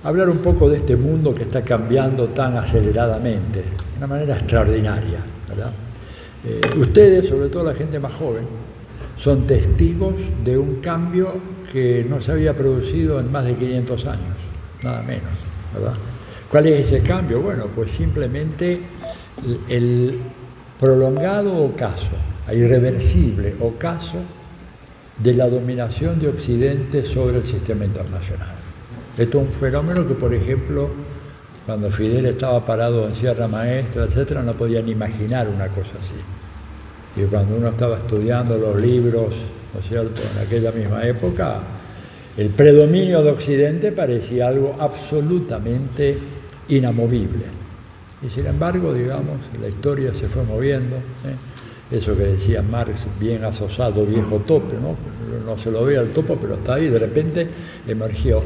hablar un poco de este mundo que está cambiando tan aceleradamente, de una manera extraordinaria, ¿verdad? Ustedes, sobre todo la gente más joven, son testigos de un cambio que no se había producido en más de 500 años, nada menos, ¿verdad? ¿Cuál es ese cambio? Bueno, pues simplemente el prolongado ocaso, irreversible ocaso de la dominación de Occidente sobre el sistema internacional. Esto es un fenómeno que, por ejemplo, cuando Fidel estaba parado en Sierra Maestra, etcétera, no podían imaginar una cosa así. Y cuando uno estaba estudiando los libros, ¿no es cierto?, en aquella misma época, el predominio de Occidente parecía algo absolutamente inamovible. Y sin embargo, digamos, la historia se fue moviendo, eso que decía Marx, bien asosado, viejo tope, ¿no? No se lo ve al topo, pero está ahí, de repente emergió.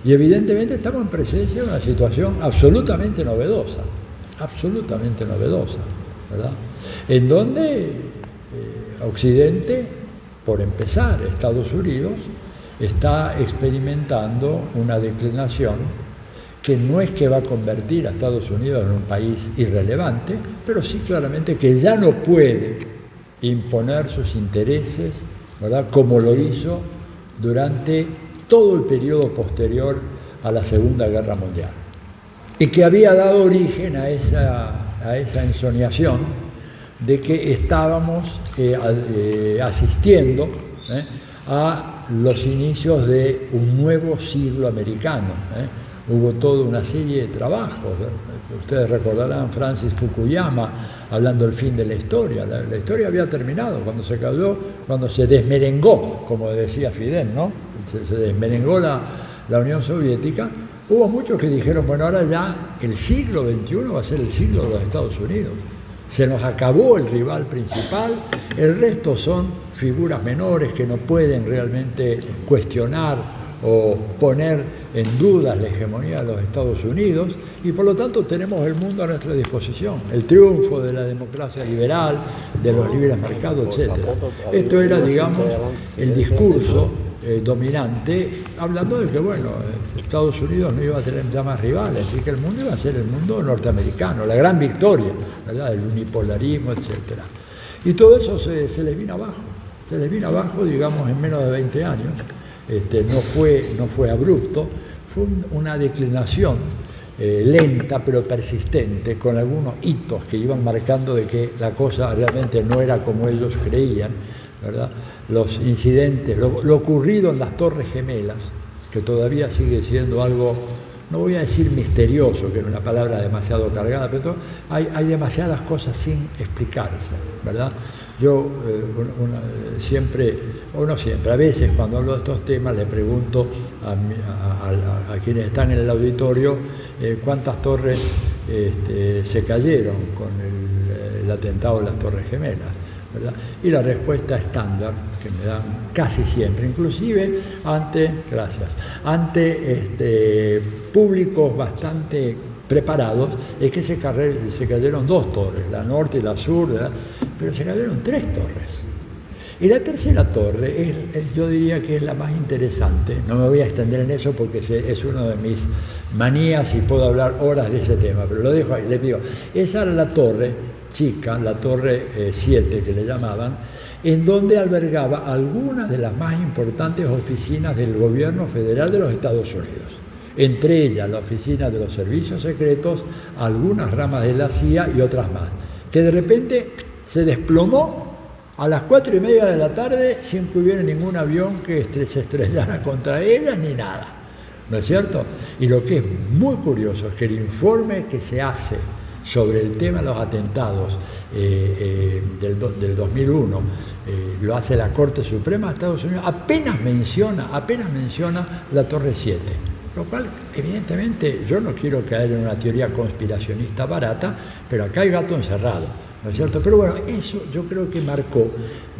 Y evidentemente estamos en presencia de una situación absolutamente novedosa, ¿verdad? En donde Occidente, por empezar, Estados Unidos, está experimentando una declinación que no es que va a convertir a Estados Unidos en un país irrelevante, pero sí claramente que ya no puede imponer sus intereses, ¿verdad?, como lo hizo durante todo el periodo posterior a la Segunda Guerra Mundial, y que había dado origen a esa ensoñación de que estábamos asistiendo a los inicios de un nuevo siglo americano. Hubo toda una serie de trabajos. Ustedes recordarán Francis Fukuyama hablando del fin de la historia. La historia había terminado cuando se cayó, cuando se desmerengó, como decía Fidel, ¿no? Se desmerengó la Unión Soviética. Hubo muchos que dijeron, bueno, ahora ya el siglo XXI va a ser el siglo de los Estados Unidos. Se nos acabó el rival principal, el resto son figuras menores que no pueden realmente cuestionar o poner en duda la hegemonía de los Estados Unidos, y por lo tanto tenemos el mundo a nuestra disposición, el triunfo de la democracia liberal, de los libres mercados, etc. Esto era, digamos, el discurso dominante, hablando de que, bueno, Estados Unidos no iba a tener ya más rivales, y que el mundo iba a ser el mundo norteamericano, la gran victoria, ¿verdad?, el unipolarismo, etc. Y todo eso se les vino abajo, digamos, en menos de 20 años. No fue abrupto, fue una declinación lenta pero persistente, con algunos hitos que iban marcando de que la cosa realmente no era como ellos creían, ¿verdad? Los incidentes, lo ocurrido en las Torres Gemelas, que todavía sigue siendo algo, no voy a decir misterioso, que es una palabra demasiado cargada, pero hay demasiadas cosas sin explicarse, ¿verdad? Yo a veces cuando hablo de estos temas le pregunto a quienes están en el auditorio cuántas torres se cayeron con el atentado de las Torres Gemelas, ¿verdad? Y la respuesta estándar que me dan casi siempre, inclusive ante públicos bastante preparados, es que se cayeron 2 torres, la norte y la sur, ¿verdad?, pero se cayeron 3 torres. Y la tercera torre, yo diría que es la más interesante. No me voy a extender en eso porque es una de mis manías y puedo hablar horas de ese tema, pero lo dejo ahí. Les digo, esa era la torre chica, la torre 7 que le llamaban, en donde albergaba algunas de las más importantes oficinas del gobierno federal de los Estados Unidos. Entre ellas la oficina de los servicios secretos, algunas ramas de la CIA y otras más, que de repente se desplomó a las 4:30 de la tarde sin que hubiera ningún avión que se estrellara contra ellas ni nada, ¿no es cierto? Y lo que es muy curioso es que el informe que se hace sobre el tema de los atentados del 2001, lo hace la Corte Suprema de Estados Unidos, apenas menciona la Torre 7. Lo cual, evidentemente, yo no quiero caer en una teoría conspiracionista barata, pero acá hay gato encerrado, ¿no es cierto? Pero bueno, eso yo creo que marcó,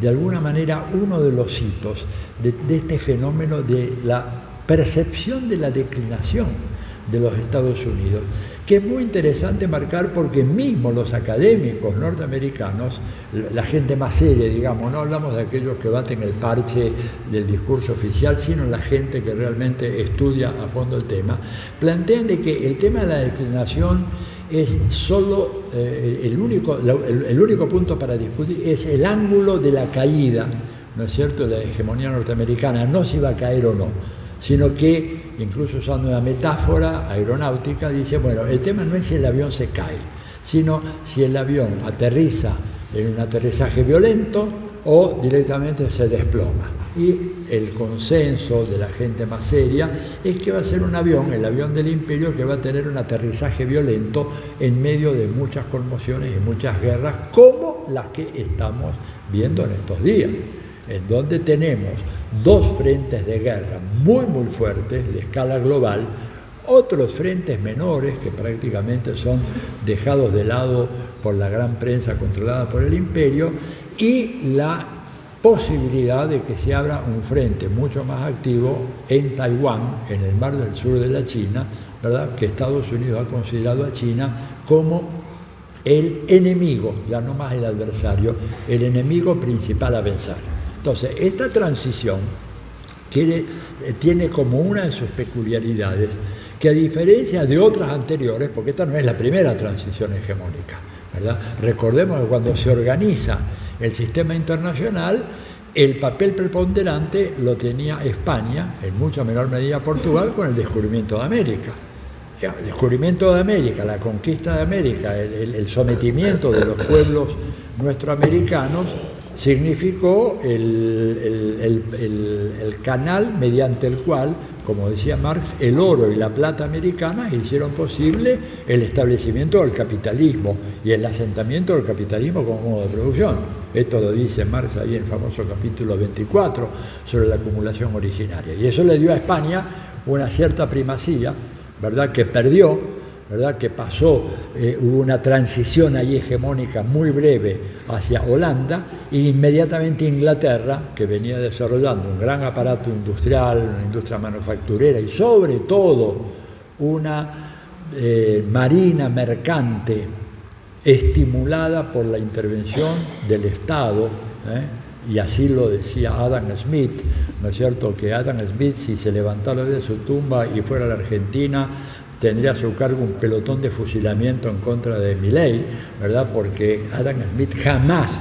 de alguna manera, uno de los hitos de este fenómeno de la percepción de la declinación de los Estados Unidos, que es muy interesante marcar porque mismo los académicos norteamericanos, la gente más seria, digamos, no hablamos de aquellos que baten el parche del discurso oficial, sino la gente que realmente estudia a fondo el tema, plantean de que el tema de la declinación es solo el único punto para discutir, es el ángulo de la caída, ¿no es cierto?, de la hegemonía norteamericana, no si va a caer o no, sino que, incluso usando una metáfora aeronáutica, dice, bueno, el tema no es si el avión se cae, sino si el avión aterriza en un aterrizaje violento o directamente se desploma. Y el consenso de la gente más seria es que va a ser un avión, el avión del imperio, que va a tener un aterrizaje violento en medio de muchas conmociones y muchas guerras, como las que estamos viendo en estos días, en donde tenemos dos frentes de guerra muy fuertes de escala global, otros frentes menores que prácticamente son dejados de lado por la gran prensa controlada por el imperio, y la posibilidad de que se abra un frente mucho más activo en Taiwán, en el mar del sur de la China, ¿verdad?, que Estados Unidos ha considerado a China como el enemigo, ya no más el adversario, el enemigo principal a vencer. Entonces, esta transición tiene como una de sus peculiaridades que, a diferencia de otras anteriores, porque esta no es la primera transición hegemónica, ¿verdad? Recordemos que cuando se organiza el sistema internacional, el papel preponderante lo tenía España, en mucha menor medida Portugal, con el descubrimiento de América. El descubrimiento de América, la conquista de América, el sometimiento de los pueblos nuestroamericanos significó el canal mediante el cual, como decía Marx, el oro y la plata americanas hicieron posible el establecimiento del capitalismo y el asentamiento del capitalismo como modo de producción. Esto lo dice Marx ahí en el famoso capítulo 24 sobre la acumulación originaria. Y eso le dio a España una cierta primacía, ¿verdad?, que perdió, ¿verdad?, que pasó, hubo una transición ahí hegemónica muy breve hacia Holanda, e inmediatamente Inglaterra, que venía desarrollando un gran aparato industrial, una industria manufacturera y sobre todo una marina mercante estimulada por la intervención del Estado, y así lo decía Adam Smith, ¿no es cierto?, que Adam Smith, si se levantara de su tumba y fuera a la Argentina, tendría a su cargo un pelotón de fusilamiento en contra de Milei, ¿verdad?, porque Adam Smith jamás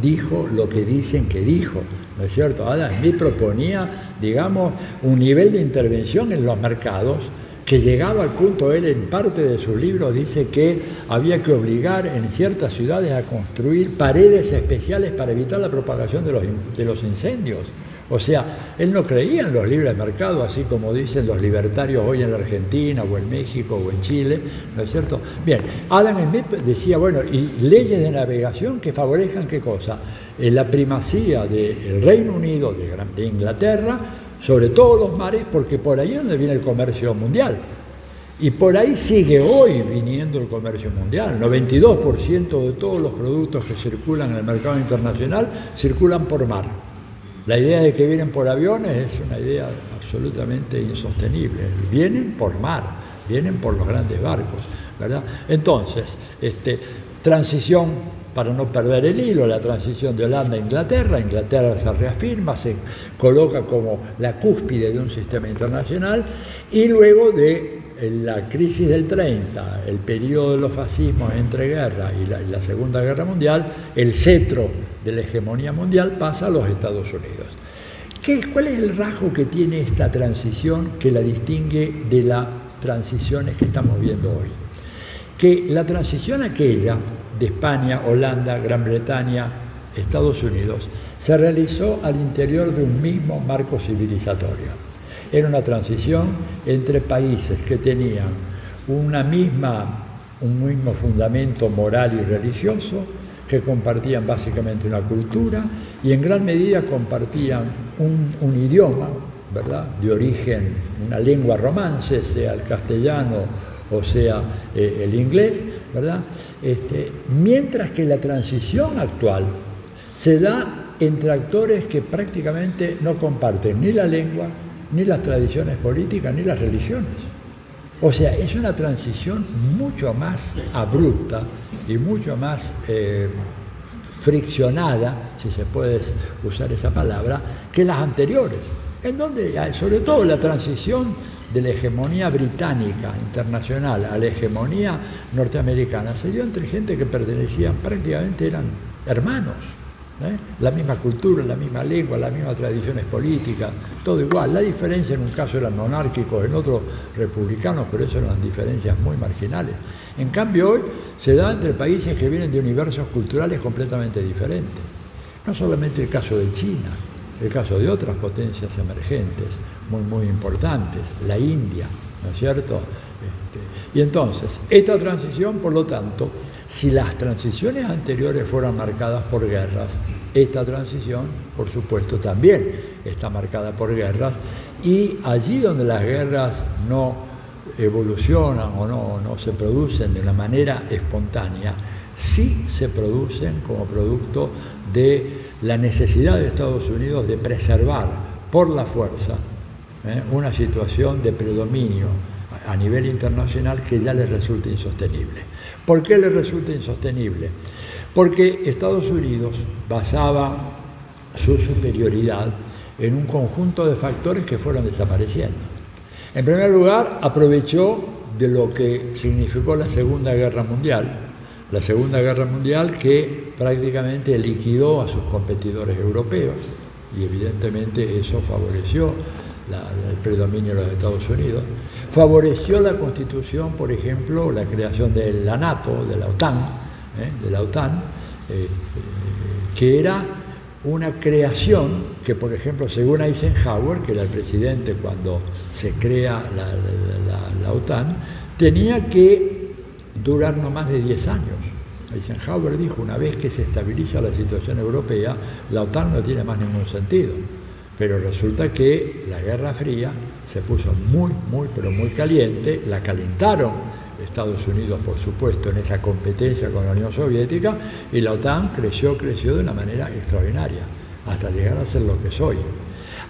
dijo lo que dicen que dijo, ¿no es cierto? Adam Smith proponía, digamos, un nivel de intervención en los mercados que llegaba al punto, él en parte de sus libros dice que había que obligar en ciertas ciudades a construir paredes especiales para evitar la propagación de los incendios. O sea, él no creía en los libres mercados, así como dicen los libertarios hoy en la Argentina, o en México, o en Chile, ¿no es cierto? Bien, Adam Smith decía, bueno, y leyes de navegación que favorezcan, ¿qué cosa? La primacía del Reino Unido, de Inglaterra, sobre todos los mares, porque por ahí es donde viene el comercio mundial. Y por ahí sigue hoy viniendo el comercio mundial. El 92% de todos los productos que circulan en el mercado internacional circulan por mar. La idea de que vienen por aviones es una idea absolutamente insostenible. Vienen por mar, vienen por los grandes barcos, ¿verdad? Entonces, transición, para no perder el hilo, la transición de Holanda a Inglaterra. Inglaterra se reafirma, se coloca como la cúspide de un sistema internacional, y luego de la crisis del 30, el periodo de los fascismos entre guerra y la Segunda Guerra Mundial, el cetro de la hegemonía mundial pasa a los Estados Unidos. ¿Cuál es el rasgo que tiene esta transición que la distingue de las transiciones que estamos viendo hoy? Que la transición aquella de España, Holanda, Gran Bretaña, Estados Unidos, se realizó al interior de un mismo marco civilizatorio. Era una transición entre países que tenían un mismo fundamento moral y religioso, que compartían básicamente una cultura y en gran medida compartían un idioma, ¿verdad?, de origen, una lengua romance, sea el castellano o sea el inglés, ¿verdad? Mientras que la transición actual se da entre actores que prácticamente no comparten ni la lengua, ni las tradiciones políticas, ni las religiones. O sea, es una transición mucho más abrupta y mucho más friccionada, si se puede usar esa palabra, que las anteriores, en donde, sobre todo la transición de la hegemonía británica internacional a la hegemonía norteamericana, se dio entre gente que pertenecían, prácticamente eran hermanos, la misma cultura, la misma lengua, las mismas tradiciones políticas, todo igual. La diferencia en un caso eran monárquicos, en otro republicanos, pero eso eran diferencias muy marginales. En cambio hoy se da entre países que vienen de universos culturales completamente diferentes. No solamente el caso de China, el caso de otras potencias emergentes muy importantes, la India, ¿no es cierto? Y entonces, esta transición, por lo tanto, si las transiciones anteriores fueron marcadas por guerras, esta transición, por supuesto, también está marcada por guerras, y allí donde las guerras no evolucionan o no se producen de una manera espontánea, sí se producen como producto de la necesidad de Estados Unidos de preservar por la fuerza una situación de predominio a nivel internacional que ya les resulta insostenible. ¿Por qué les resulta insostenible? Porque Estados Unidos basaba su superioridad en un conjunto de factores que fueron desapareciendo. En primer lugar, aprovechó de lo que significó la Segunda Guerra Mundial, que prácticamente liquidó a sus competidores europeos, y evidentemente eso favoreció el predominio de los Estados Unidos. Favoreció la constitución, por ejemplo, la creación de la NATO, de la OTAN, que era una creación que, por ejemplo, según Eisenhower, que era el presidente cuando se crea la OTAN, tenía que durar no más de 10 años. Eisenhower dijo, una vez que se estabiliza la situación europea, la OTAN no tiene más ningún sentido. Pero resulta que la Guerra Fría se puso pero muy caliente, la calentaron Estados Unidos, por supuesto, en esa competencia con la Unión Soviética, y la OTAN creció de una manera extraordinaria, hasta llegar a ser lo que es hoy.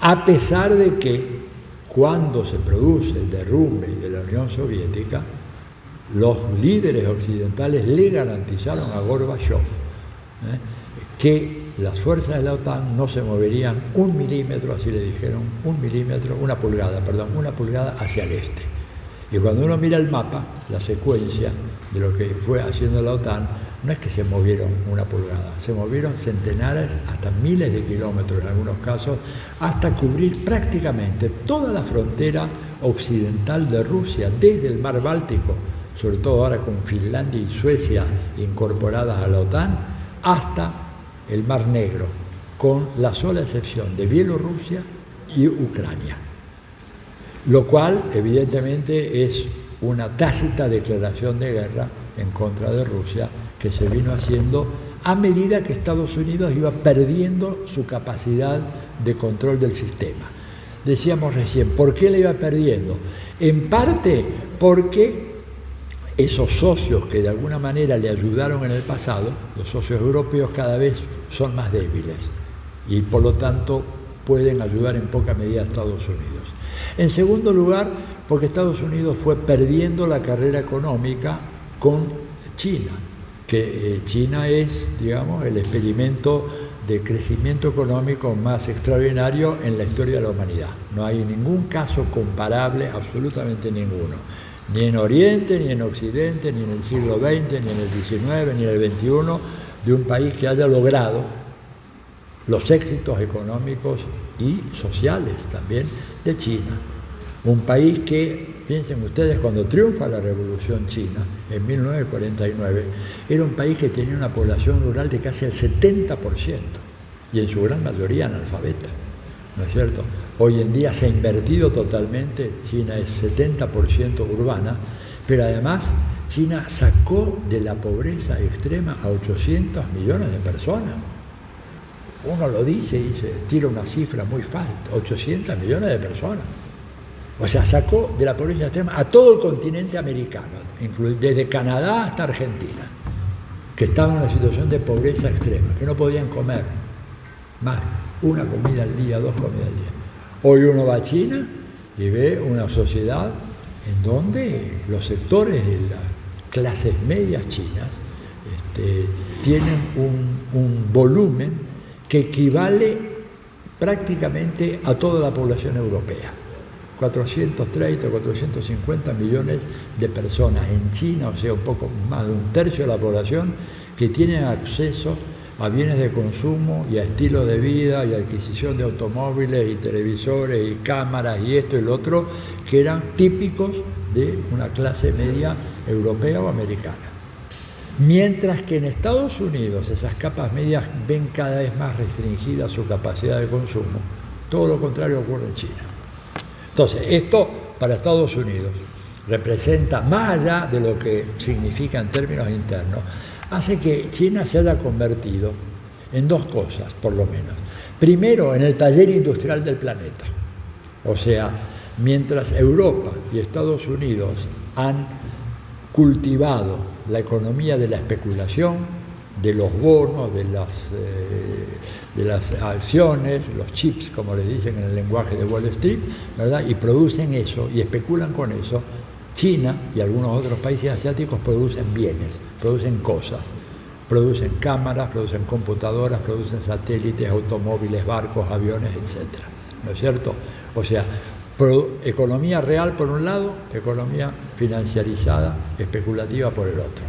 A pesar de que, cuando se produce el derrumbe de la Unión Soviética, los líderes occidentales le garantizaron a Gorbachev que las fuerzas de la OTAN no se moverían 1 milímetro, así le dijeron, 1 milímetro, una pulgada hacia el este. Y cuando uno mira el mapa, la secuencia de lo que fue haciendo la OTAN, no es que se movieron 1 pulgada, se movieron centenares, hasta miles de kilómetros en algunos casos, hasta cubrir prácticamente toda la frontera occidental de Rusia, desde el mar Báltico, sobre todo ahora con Finlandia y Suecia incorporadas a la OTAN, hasta el Mar Negro, con la sola excepción de Bielorrusia y Ucrania. Lo cual, evidentemente, es una tácita declaración de guerra en contra de Rusia que se vino haciendo a medida que Estados Unidos iba perdiendo su capacidad de control del sistema. Decíamos recién, ¿por qué la iba perdiendo? En parte porque esos socios que de alguna manera le ayudaron en el pasado, los socios europeos, cada vez son más débiles y por lo tanto pueden ayudar en poca medida a Estados Unidos. En segundo lugar, porque Estados Unidos fue perdiendo la carrera económica con China, que China es, digamos, el experimento de crecimiento económico más extraordinario en la historia de la humanidad. No hay ningún caso comparable, absolutamente ninguno. Ni en Oriente, ni en Occidente, ni en el siglo XX, ni en el XIX, ni en el XXI, de un país que haya logrado los éxitos económicos y sociales también de China. Un país que, piensen ustedes, cuando triunfa la Revolución China, en 1949, era un país que tenía una población rural de casi el 70%, y en su gran mayoría analfabeta, ¿no es cierto? Hoy en día se ha invertido totalmente, China es 70% urbana, pero además China sacó de la pobreza extrema a 800 millones de personas. Uno lo dice y tira una cifra muy fácil, 800 millones de personas. O sea, sacó de la pobreza extrema a todo el continente americano, desde Canadá hasta Argentina, que estaban en una situación de pobreza extrema, que no podían comer más una comida al día, 2 comidas al día. Hoy uno va a China y ve una sociedad en donde los sectores de las clases medias chinas tienen un volumen que equivale prácticamente a toda la población europea. 430 o 450 millones de personas en China, o sea, un poco más de un tercio de la población, que tienen acceso a bienes de consumo y a estilo de vida y adquisición de automóviles y televisores y cámaras y esto y lo otro, que eran típicos de una clase media europea o americana. Mientras que en Estados Unidos esas capas medias ven cada vez más restringida su capacidad de consumo, todo lo contrario ocurre en China. Entonces, esto para Estados Unidos representa, más allá de lo que significa en términos internos, hace que China se haya convertido en dos cosas, por lo menos. Primero, en el taller industrial del planeta. O sea, mientras Europa y Estados Unidos han cultivado la economía de la especulación, de los bonos, de las acciones, los chips, como le dicen en el lenguaje de Wall Street, ¿verdad? Y producen eso y especulan con eso. China y algunos otros países asiáticos producen bienes, producen cosas, producen cámaras, producen computadoras, producen satélites, automóviles, barcos, aviones, etc. ¿No es cierto? O sea, economía real por un lado, economía financiarizada, especulativa por el otro.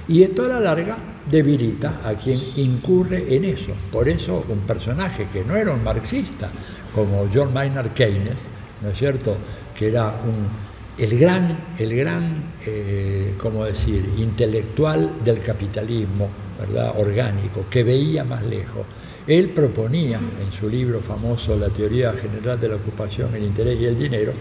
Y esto a la larga debilita a quien incurre en eso. Por eso un personaje que no era un marxista, como John Maynard Keynes, ¿no es cierto?, que era el gran ¿cómo decir?, intelectual del capitalismo, ¿verdad?, orgánico, que veía más lejos. Él proponía en su libro famoso La teoría general de la ocupación, el interés y el dinero,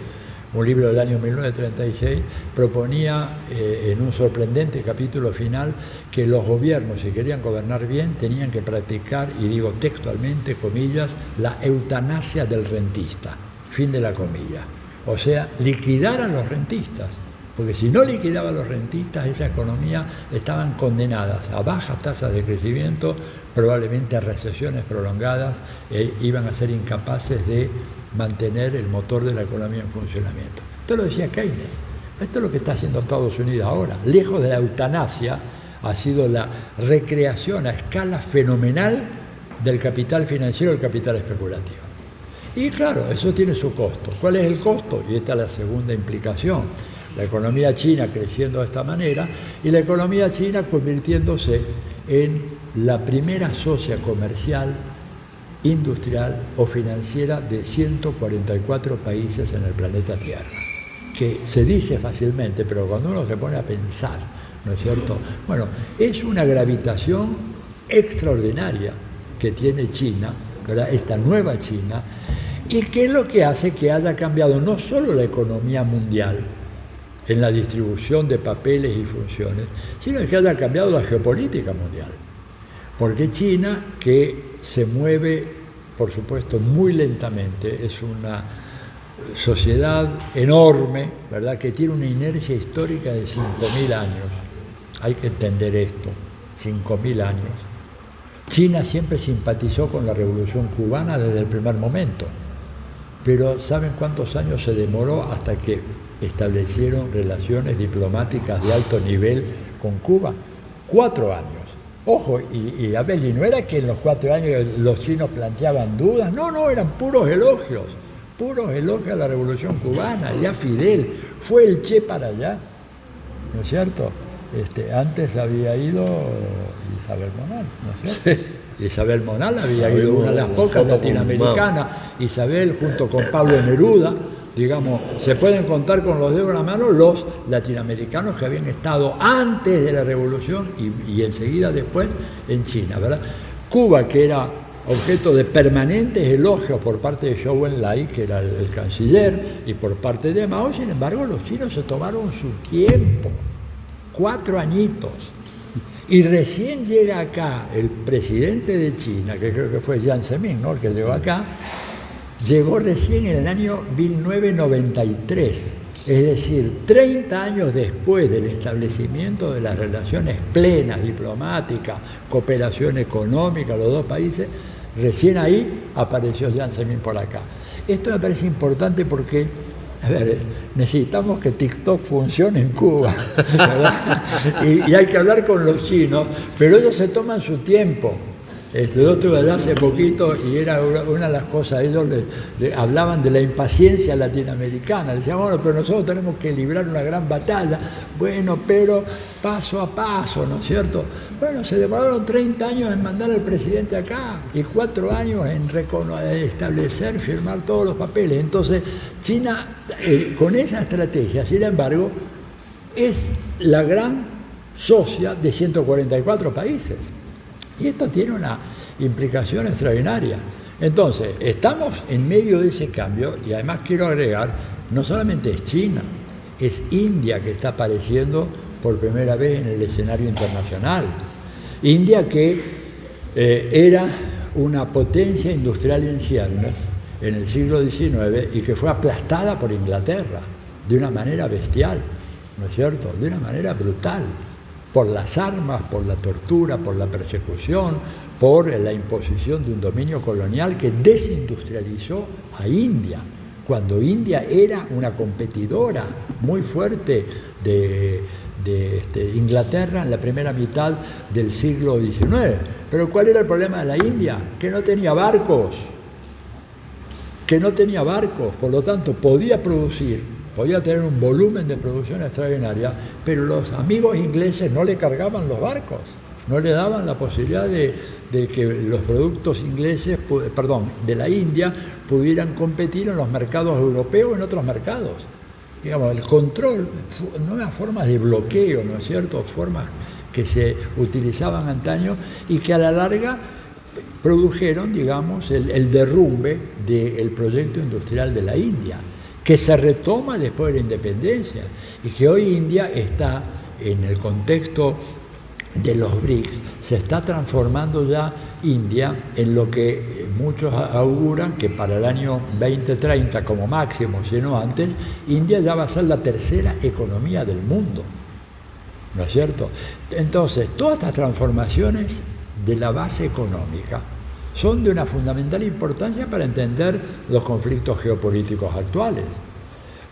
un libro del año 1936, proponía en un sorprendente capítulo final que los gobiernos, si querían gobernar bien, tenían que practicar, y digo textualmente, comillas, la eutanasia del rentista, fin de la comilla. O sea, liquidar a los rentistas, porque si no liquidaban a los rentistas, esa economía estaban condenadas a bajas tasas de crecimiento, probablemente a recesiones prolongadas, e iban a ser incapaces de mantener el motor de la economía en funcionamiento. Esto lo decía Keynes. Esto es lo que está haciendo Estados Unidos ahora. Lejos de la eutanasia, ha sido la recreación a escala fenomenal del capital financiero, el capital especulativo. Y claro, eso tiene su costo. ¿Cuál es el costo? Y esta es la segunda implicación. La economía china creciendo de esta manera y la economía china convirtiéndose en la primera socia comercial, industrial o financiera de 144 países en el planeta Tierra, que se dice fácilmente, pero cuando uno se pone a pensar, ¿no es cierto? Bueno, es una gravitación extraordinaria que tiene China, ¿verdad?, esta nueva China, y que es lo que hace que haya cambiado no solo la economía mundial en la distribución de papeles y funciones, sino que haya cambiado la geopolítica mundial. Porque China, que se mueve, por supuesto, muy lentamente, es una sociedad enorme, ¿verdad?, que tiene una inercia histórica de 5.000 años. Hay que entender esto, 5.000 años. China siempre simpatizó con la Revolución Cubana desde el primer momento, pero ¿saben cuántos años se demoró hasta que establecieron relaciones diplomáticas de alto nivel con Cuba? 4 años. Ojo, y Abel, y no era que en los 4 años los chinos planteaban dudas, no, eran puros elogios a la Revolución Cubana. Ya Fidel fue el Che para allá, ¿no es cierto? Antes había ido Isabel Monal, ¿no es cierto? Sí. Isabel Monal había ido, una de las pocas latinoamericanas. Isabel junto con Pablo Neruda, digamos, se pueden contar con los dedos en la mano los latinoamericanos que habían estado antes de la revolución y enseguida después en China, ¿verdad? Cuba, que era objeto de permanentes elogios por parte de Zhou Enlai, que era el canciller, y por parte de Mao. Sin embargo, los chinos se tomaron su tiempo, 4 añitos. Y recién llega acá el presidente de China, que creo que fue Jiang Zemin, ¿no?, el que llegó acá, llegó recién en el año 1993, es decir, 30 años después del establecimiento de las relaciones plenas, diplomáticas, cooperación económica, los dos países, recién ahí apareció Jiang Zemin por acá. Esto me parece importante porque A ver, necesitamos que TikTok funcione en Cuba, ¿verdad? Y hay que hablar con los chinos, pero ellos se toman su tiempo. Yo estuve allá hace poquito y era una de las cosas, ellos le hablaban de la impaciencia latinoamericana, decían, bueno, pero nosotros tenemos que librar una gran batalla, bueno, pero paso a paso, ¿no es cierto? Bueno, se demoraron 30 años en mandar al presidente acá y 4 años en establecer, firmar todos los papeles. Entonces, China, con esa estrategia, sin embargo, es la gran socia de 144 países. Y esto tiene una implicación extraordinaria. Entonces, estamos en medio de ese cambio y además quiero agregar, no solamente es China, es India que está apareciendo por primera vez en el escenario internacional. India que era una potencia industrial en ciernes en el siglo XIX y que fue aplastada por Inglaterra de una manera bestial, ¿no es cierto?, de una manera brutal, por las armas, por la tortura, por la persecución, por la imposición de un dominio colonial que desindustrializó a India, cuando India era una competidora muy fuerte de Inglaterra en la primera mitad del siglo XIX. Pero ¿cuál era el problema de la India? Que no tenía barcos, por lo tanto podía tener un volumen de producción extraordinaria, pero los amigos ingleses no le cargaban los barcos, no le daban la posibilidad de que los productos ingleses, de la India, pudieran competir en los mercados europeos y en otros mercados. Digamos, el control, nuevas formas de bloqueo, ¿no es cierto?, formas que se utilizaban antaño y que a la larga produjeron, digamos, el derrumbe del proyecto industrial de la India, que se retoma después de la independencia y que hoy India está en el contexto de los BRICS, se está transformando ya India en lo que muchos auguran que para el año 2030 como máximo, si no antes, India ya va a ser la tercera economía del mundo, ¿no es cierto? Entonces, todas estas transformaciones de la base económica son de una fundamental importancia para entender los conflictos geopolíticos actuales.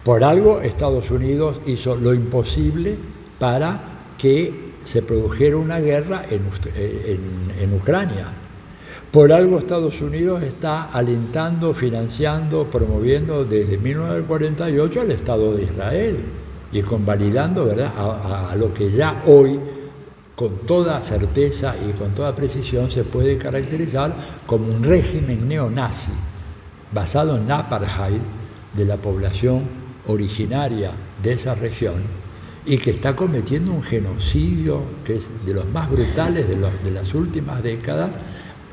Por algo, Estados Unidos hizo lo imposible para que se produjera una guerra en Ucrania. Por algo, Estados Unidos está alentando, financiando, promoviendo desde 1948 al Estado de Israel y convalidando, ¿verdad?, a lo que ya hoy, con toda certeza y con toda precisión, se puede caracterizar como un régimen neonazi basado en apartheid de la población originaria de esa región y que está cometiendo un genocidio que es de los más brutales de las últimas décadas,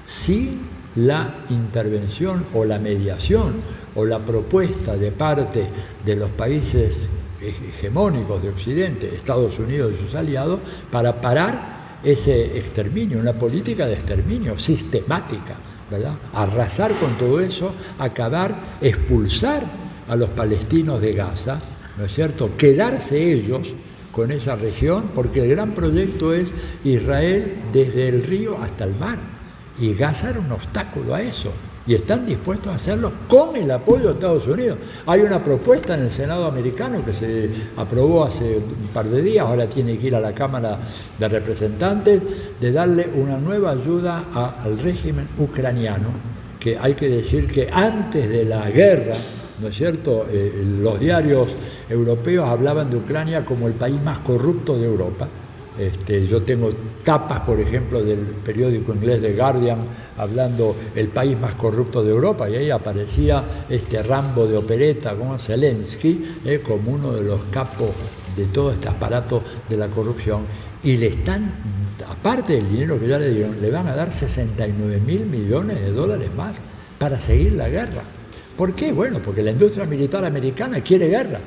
sin la intervención o la mediación o la propuesta de parte de los países hegemónicos de Occidente, Estados Unidos y sus aliados, para parar ese exterminio, una política de exterminio sistemática, ¿verdad? Arrasar con todo eso, acabar, expulsar a los palestinos de Gaza, ¿no es cierto?, quedarse ellos con esa región, porque el gran proyecto es Israel desde el río hasta el mar, y Gaza era un obstáculo a eso. Y están dispuestos a hacerlo con el apoyo de Estados Unidos. Hay una propuesta en el Senado americano que se aprobó hace un par de días, ahora tiene que ir a la Cámara de Representantes, de darle una nueva ayuda al régimen ucraniano, que hay que decir que antes de la guerra, ¿no es cierto?, los diarios europeos hablaban de Ucrania como el país más corrupto de Europa. Yo tengo tapas, por ejemplo, del periódico inglés The Guardian hablando el país más corrupto de Europa, y ahí aparecía este Rambo de opereta como Zelensky, como uno de los capos de todo este aparato de la corrupción, y le están, aparte del dinero que ya le dieron, le van a dar 69.000 millones de dólares más para seguir la guerra. ¿Por qué? Bueno, porque la industria militar americana quiere guerra.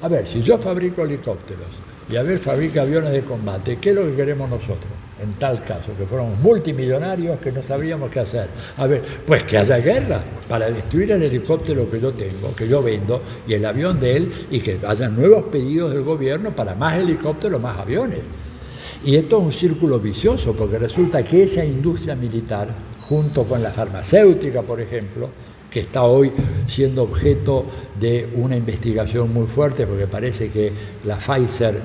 A ver, si yo fabrico helicópteros y Abel fabrica aviones de combate, ¿qué es lo que queremos nosotros? En tal caso, que fuéramos multimillonarios que no sabríamos qué hacer. A ver, pues que haya guerras para destruir el helicóptero que yo tengo, que yo vendo, y el avión de él, y que haya nuevos pedidos del gobierno para más helicópteros, más aviones. Y esto es un círculo vicioso, porque resulta que esa industria militar, junto con la farmacéutica, por ejemplo, que está hoy siendo objeto de una investigación muy fuerte, porque parece que la Pfizer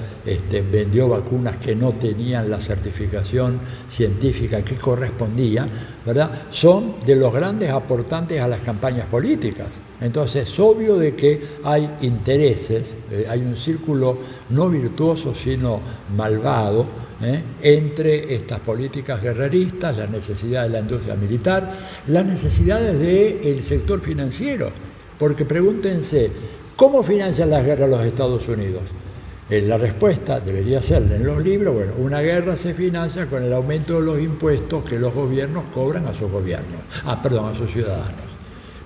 vendió vacunas que no tenían la certificación científica que correspondía, ¿verdad? Son de los grandes aportantes a las campañas políticas. Entonces es obvio de que hay intereses, hay un círculo no virtuoso sino malvado entre estas políticas guerreristas, las necesidades de la industria militar, las necesidades del sector financiero, porque pregúntense, ¿cómo financian las guerras los Estados Unidos? La respuesta debería ser en los libros, bueno, una guerra se financia con el aumento de los impuestos que los gobiernos cobran a sus gobiernos, a sus ciudadanos.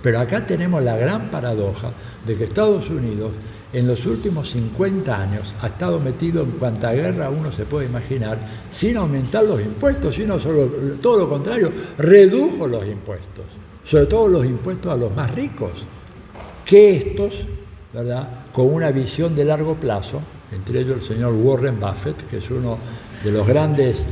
Pero acá tenemos la gran paradoja de que Estados Unidos en los últimos 50 años ha estado metido en cuanta guerra uno se puede imaginar, sin aumentar los impuestos, sino todo lo contrario, redujo los impuestos, sobre todo los impuestos a los más ricos, que estos, ¿verdad?, con una visión de largo plazo, entre ellos el señor Warren Buffett, que es uno de los grandes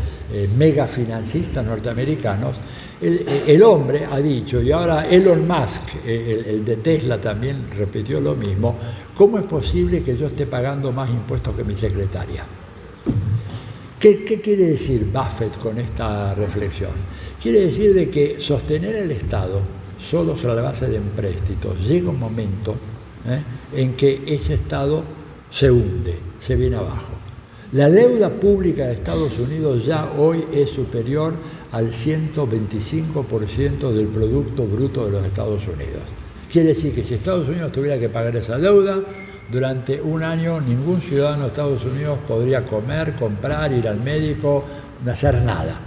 megafinancistas norteamericanos, el hombre ha dicho, y ahora Elon Musk, el de Tesla, también repitió lo mismo, ¿cómo es posible que yo esté pagando más impuestos que mi secretaria? ¿Qué quiere decir Buffett con esta reflexión? Quiere decir de que sostener el Estado solo sobre la base de empréstitos llega un momento en que ese Estado se hunde, se viene abajo. La deuda pública de Estados Unidos ya hoy es superior al 125% del Producto Bruto de los Estados Unidos. Quiere decir que si Estados Unidos tuviera que pagar esa deuda, durante un año ningún ciudadano de Estados Unidos podría comer, comprar, ir al médico, no hacer nada.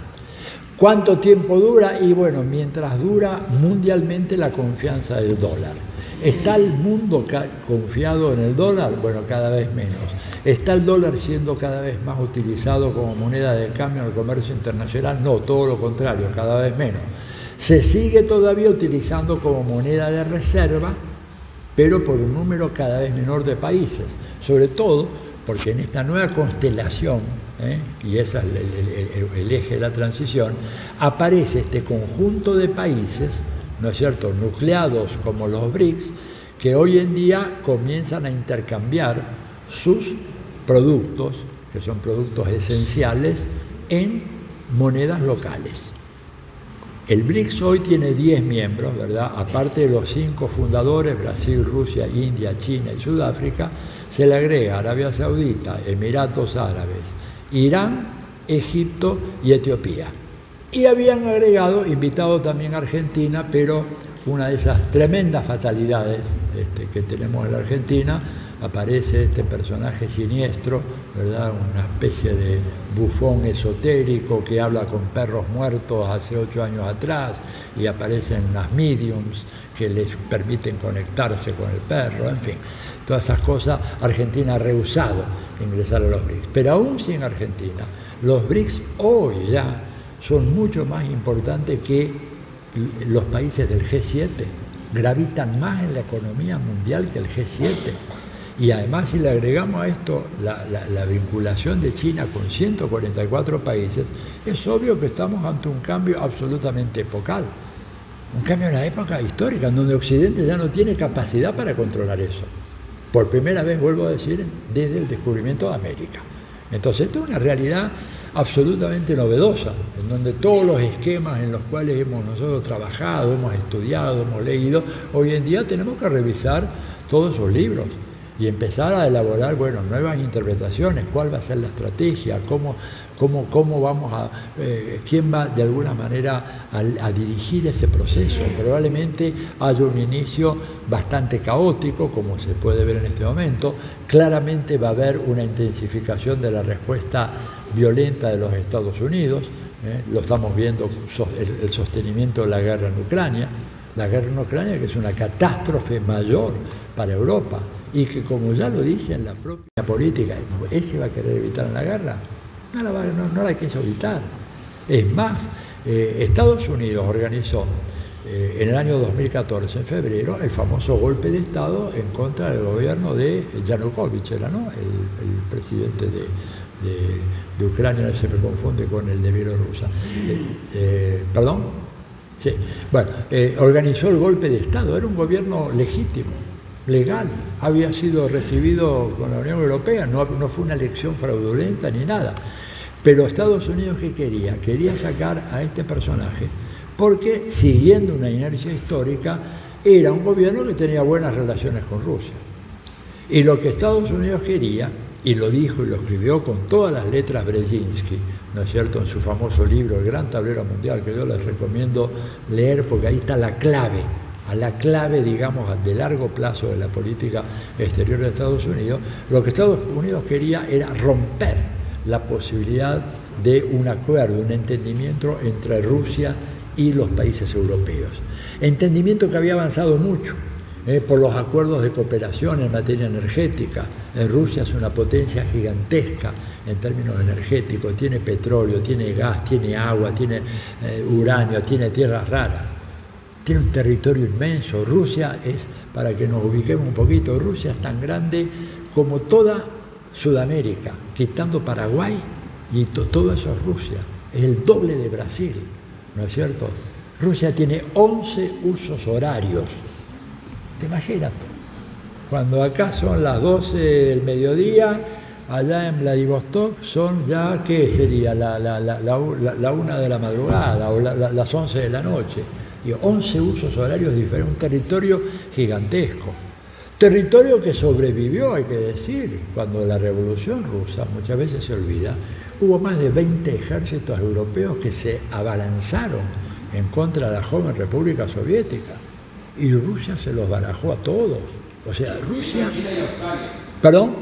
¿Cuánto tiempo dura? Y bueno, mientras dura mundialmente la confianza del dólar. ¿Está el mundo confiado en el dólar? Bueno, cada vez menos. ¿Está el dólar siendo cada vez más utilizado como moneda de cambio en el comercio internacional? No, todo lo contrario, cada vez menos. Se sigue todavía utilizando como moneda de reserva, pero por un número cada vez menor de países. Sobre todo porque en esta nueva constelación, y ese es el eje de la transición, aparece este conjunto de países, ¿no es cierto?, nucleados como los BRICS, que hoy en día comienzan a intercambiar sus productos, que son productos esenciales, en monedas locales. El BRICS hoy tiene 10 miembros, ¿verdad? Aparte de los 5 fundadores, Brasil, Rusia, India, China y Sudáfrica, se le agrega Arabia Saudita, Emiratos Árabes, Irán, Egipto y Etiopía. Y habían agregado, invitado también a Argentina, pero una de esas tremendas fatalidades que tenemos en la Argentina, aparece este personaje siniestro, ¿verdad?, una especie de bufón esotérico que habla con perros muertos hace 8 años atrás, y aparecen unas mediums que les permiten conectarse con el perro, en fin, todas esas cosas. Argentina ha rehusado ingresar a los BRICS, pero aún sin Argentina, los BRICS hoy ya son mucho más importantes que los países del G7, gravitan más en la economía mundial que el G7. Y además, si le agregamos a esto la vinculación de China con 144 países, es obvio que estamos ante un cambio absolutamente epocal. Un cambio en la época histórica, en donde Occidente ya no tiene capacidad para controlar eso. Por primera vez, vuelvo a decir, desde el descubrimiento de América. Entonces, esto es una realidad absolutamente novedosa, en donde todos los esquemas en los cuales hemos nosotros trabajado, hemos estudiado, hemos leído, hoy en día tenemos que revisar todos esos libros y empezar a elaborar, bueno, nuevas interpretaciones, cuál va a ser la estrategia, cómo vamos a, quién va de alguna manera a dirigir ese proceso. Probablemente haya un inicio bastante caótico, como se puede ver en este momento. Claramente va a haber una intensificación de la respuesta violenta de los Estados Unidos, lo estamos viendo, el sostenimiento de la guerra en Ucrania, que es una catástrofe mayor para Europa, y que, como ya lo dice en la propia política, ¿ese va a querer evitar la guerra? No la quiso evitar. Es más, Estados Unidos organizó en el año 2014, en febrero, el famoso golpe de Estado en contra del gobierno de Yanukovych, ¿no?, el presidente de Ucrania, se me confunde con el de Bielorrusia. ¿Perdón? Sí. Bueno, organizó el golpe de Estado, era un gobierno legítimo, legal, había sido recibido con la Unión Europea, no fue una elección fraudulenta ni nada. Pero Estados Unidos, ¿qué quería? Quería sacar a este personaje porque, siguiendo una inercia histórica, era un gobierno que tenía buenas relaciones con Rusia. Y lo que Estados Unidos quería, y lo dijo y lo escribió con todas las letras Brzezinski, ¿no es cierto?, en su famoso libro, El Gran Tablero Mundial, que yo les recomiendo leer porque ahí está la clave, digamos, de largo plazo de la política exterior de Estados Unidos. Lo que Estados Unidos quería era romper la posibilidad de un acuerdo, un entendimiento entre Rusia y los países europeos. Entendimiento que había avanzado mucho por los acuerdos de cooperación en materia energética. Rusia es una potencia gigantesca en términos energéticos, tiene petróleo, tiene gas, tiene agua, tiene uranio, tiene tierras raras, tiene un territorio inmenso. Rusia es, para que nos ubiquemos un poquito, Rusia es tan grande como toda Sudamérica, quitando Paraguay, y todo eso es Rusia, es el doble de Brasil, ¿no es cierto? Rusia tiene 11 usos horarios, imagínate, cuando acá son las 12 del mediodía, allá en Vladivostok son ya, ¿qué sería? La 1 de la madrugada o las 11 de la noche, y 11 usos horarios diferentes, un territorio gigantesco. Territorio que sobrevivió, hay que decir, cuando la Revolución Rusa, muchas veces se olvida, hubo más de 20 ejércitos europeos que se abalanzaron en contra de la joven República Soviética, y Rusia se los barajó a todos. O sea, Rusia... ¿Perdón?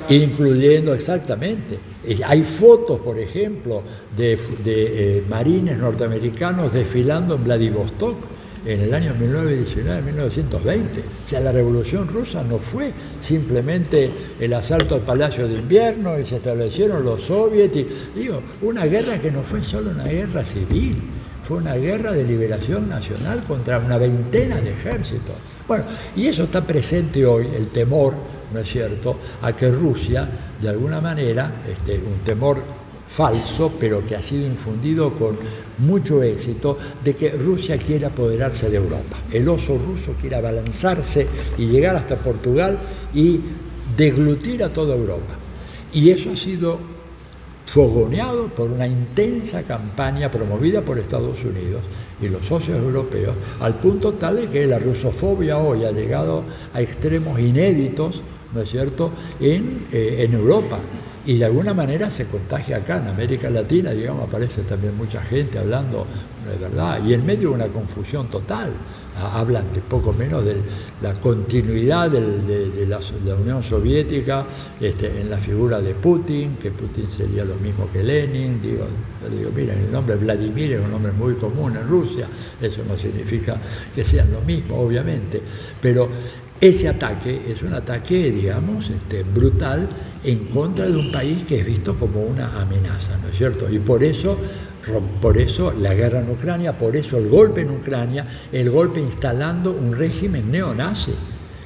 Incluyendo, exactamente. Hay fotos, por ejemplo, de marines norteamericanos desfilando en Vladivostok en el año 1919-1920. O sea, la Revolución Rusa no fue simplemente el asalto al Palacio de Invierno y se establecieron los soviets. Digo, una guerra que no fue solo una guerra civil, fue una guerra de liberación nacional contra una veintena de ejércitos. Bueno, y eso está presente hoy, el temor, ¿no es cierto?, a que Rusia, de alguna manera, un temor falso, pero que ha sido infundido con mucho éxito, de que Rusia quiere apoderarse de Europa. El oso ruso quiere abalanzarse y llegar hasta Portugal y deglutir a toda Europa. Y eso ha sido fogoneado por una intensa campaña promovida por Estados Unidos y los socios europeos, al punto tal de que la rusofobia hoy ha llegado a extremos inéditos, ¿no es cierto?, en Europa. Y de alguna manera se contagia acá, en América Latina, digamos, aparece también mucha gente hablando de verdad, y en medio de una confusión total. Hablan de poco menos de la continuidad de la Unión Soviética en la figura de Putin, que Putin sería lo mismo que Lenin. Digo, miren, el nombre Vladimir es un nombre muy común en Rusia, eso no significa que sean lo mismo, obviamente, pero ese ataque es un ataque, digamos, brutal en contra de un país que es visto como una amenaza, ¿no es cierto? Y por eso la guerra en Ucrania, por eso el golpe en Ucrania, el golpe instalando un régimen neonazi,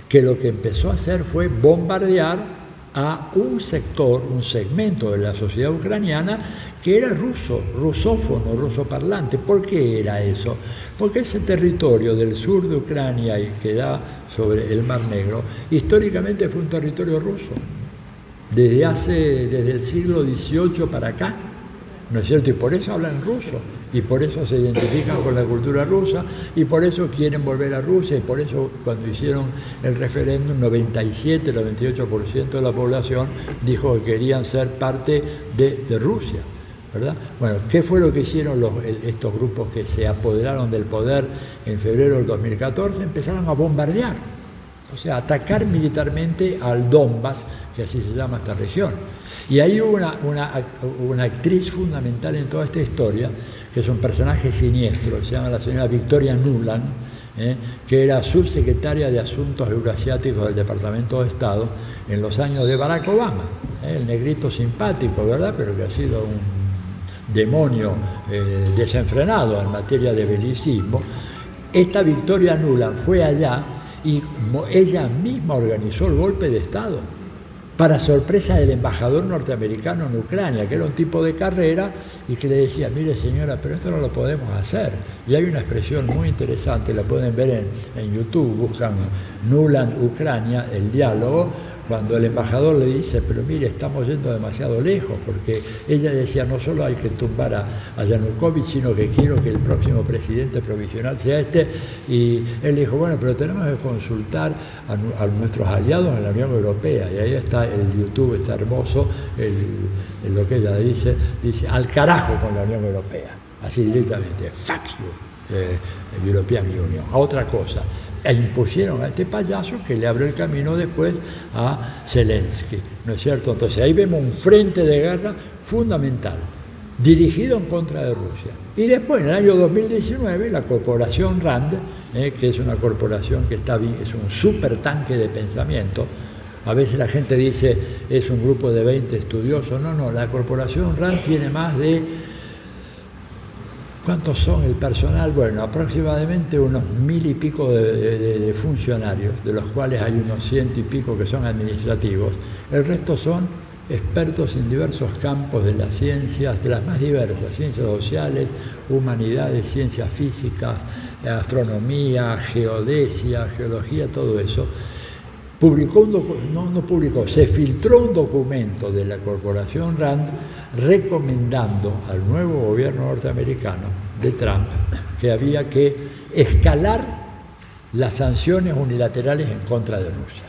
que lo que empezó a hacer fue bombardear a un sector, un segmento de la sociedad ucraniana que era ruso, rusófono, rusoparlante. ¿Por qué era eso? Porque ese territorio del sur de Ucrania y que da sobre el Mar Negro, históricamente fue un territorio ruso, desde el siglo XVIII para acá, ¿no es cierto? Y por eso hablan ruso, y por eso se identifican con la cultura rusa, y por eso quieren volver a Rusia, y por eso cuando hicieron el referéndum, 97, 98% de la población dijo que querían ser parte de Rusia, ¿verdad? Bueno, ¿qué fue lo que hicieron estos grupos que se apoderaron del poder en febrero del 2014? Empezaron a bombardear, o sea, atacar militarmente al Donbass, que así se llama esta región. Y hay una actriz fundamental en toda esta historia, que es un personaje siniestro, se llama la señora Victoria Nuland, que era subsecretaria de Asuntos Euroasiáticos del Departamento de Estado en los años de Barack Obama, el negrito simpático, ¿verdad?, pero que ha sido un demonio desenfrenado en materia de belicismo. Esta Victoria Nuland fue allá y ella misma organizó el golpe de Estado. para sorpresa del embajador norteamericano en Ucrania, que era un tipo de carrera y que le decía, mire señora, pero esto no lo podemos hacer. Y hay una expresión muy interesante, la pueden ver en YouTube, buscan Nuland Ucrania, el diálogo, cuando el embajador le dice, pero mire, estamos yendo demasiado lejos, porque ella decía, no solo hay que tumbar a Yanukovych, sino que quiero que el próximo presidente provisional sea este, y él dijo, bueno, pero tenemos que consultar a nuestros aliados en la Unión Europea, y ahí está el YouTube, está hermoso, lo que ella dice, al carajo con la Unión Europea, así directamente, fuck you, European Union, a otra cosa. E impusieron a este payaso que le abrió el camino después a Zelensky, ¿no es cierto? Entonces ahí vemos un frente de guerra fundamental, dirigido en contra de Rusia. Y después, en el año 2019, la corporación RAND, que es una corporación que es un supertanque de pensamiento. A veces la gente dice, es un grupo de 20 estudiosos. No, la corporación RAND tiene más de... ¿Cuántos son el personal? Bueno, aproximadamente unos 1000 y pico de funcionarios, de los cuales hay unos 100 y pico que son administrativos. El resto son expertos en diversos campos de las ciencias, de las más diversas, ciencias sociales, humanidades, ciencias físicas, astronomía, geodesia, geología, todo eso. Se filtró un documento de la corporación RAND recomendando al nuevo gobierno norteamericano de Trump que había que escalar las sanciones unilaterales en contra de Rusia.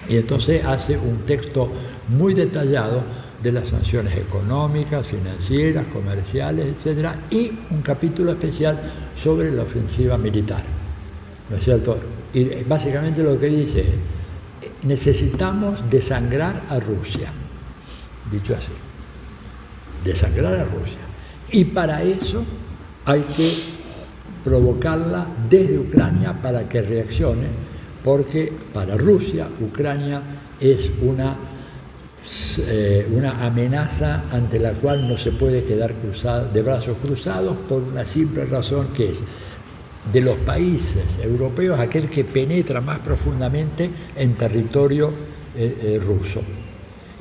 Y entonces hace un texto muy detallado de las sanciones económicas, financieras, comerciales, etc. Y un capítulo especial sobre la ofensiva militar, ¿no es cierto? Y básicamente lo que dice es, necesitamos desangrar a Rusia, dicho así, desangrar a Rusia. Y para eso hay que provocarla desde Ucrania para que reaccione, porque para Rusia, Ucrania es una amenaza ante la cual no se puede quedar de brazos cruzados por una simple razón, que es de los países europeos aquel que penetra más profundamente en territorio ruso,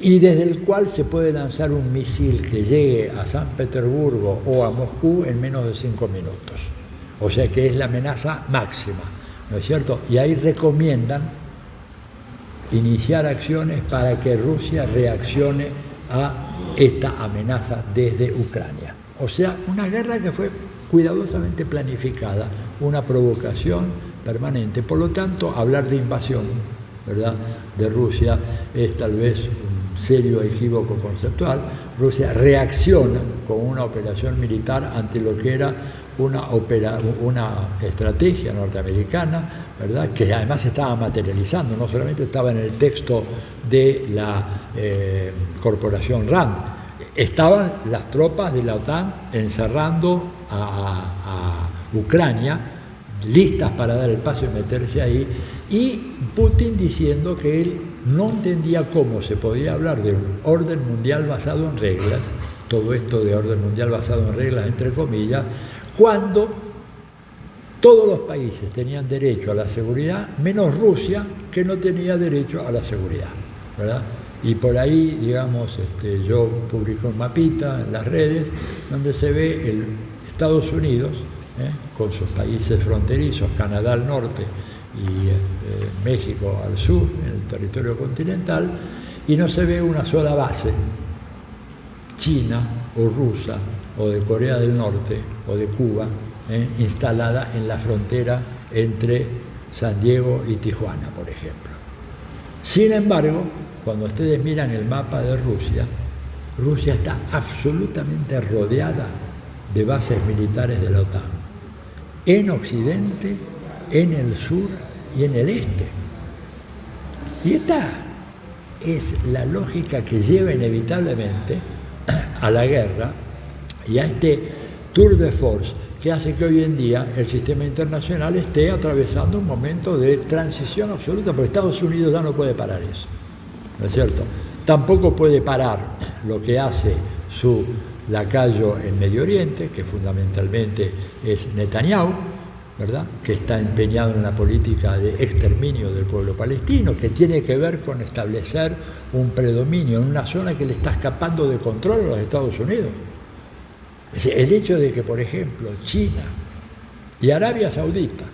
y desde el cual se puede lanzar un misil que llegue a San Petersburgo o a Moscú en menos de 5 minutos. O sea que es la amenaza máxima, ¿no es cierto? Y ahí recomiendan iniciar acciones para que Rusia reaccione a esta amenaza desde Ucrania. O sea, una guerra que fue cuidadosamente planificada, una provocación permanente. Por lo tanto, hablar de invasión, ¿verdad?, de Rusia es tal vez un serio equívoco conceptual. Rusia reacciona con una operación militar ante lo que era una estrategia norteamericana, ¿verdad?, que además se estaba materializando, no solamente estaba en el texto de la corporación RAND, estaban las tropas de la OTAN encerrando a Ucrania, listas para dar el paso y meterse ahí, y Putin diciendo que él no entendía cómo se podía hablar de un orden mundial basado en reglas, todo esto de orden mundial basado en reglas entre comillas, cuando todos los países tenían derecho a la seguridad, menos Rusia, que no tenía derecho a la seguridad, ¿verdad? Y por ahí, digamos, yo publico un mapita en las redes donde se ve Estados Unidos, con sus países fronterizos, Canadá al norte y México al sur, en el territorio continental, y no se ve una sola base china o rusa o de Corea del Norte o de Cuba instalada en la frontera entre San Diego y Tijuana, por ejemplo. Sin embargo, cuando ustedes miran el mapa de Rusia, Rusia está absolutamente rodeada de bases militares de la OTAN, en Occidente, en el sur y en el este. Y esta es la lógica que lleva inevitablemente a la guerra y a este tour de force que hace que hoy en día el sistema internacional esté atravesando un momento de transición absoluta, porque Estados Unidos ya no puede parar eso, ¿no es cierto? Tampoco puede parar lo que hace su lacayo en Medio Oriente, que fundamentalmente es Netanyahu, ¿verdad?, que está empeñado en una política de exterminio del pueblo palestino, que tiene que ver con establecer un predominio en una zona que le está escapando de control a los Estados Unidos. El hecho de que, por ejemplo, China y Arabia Saudita,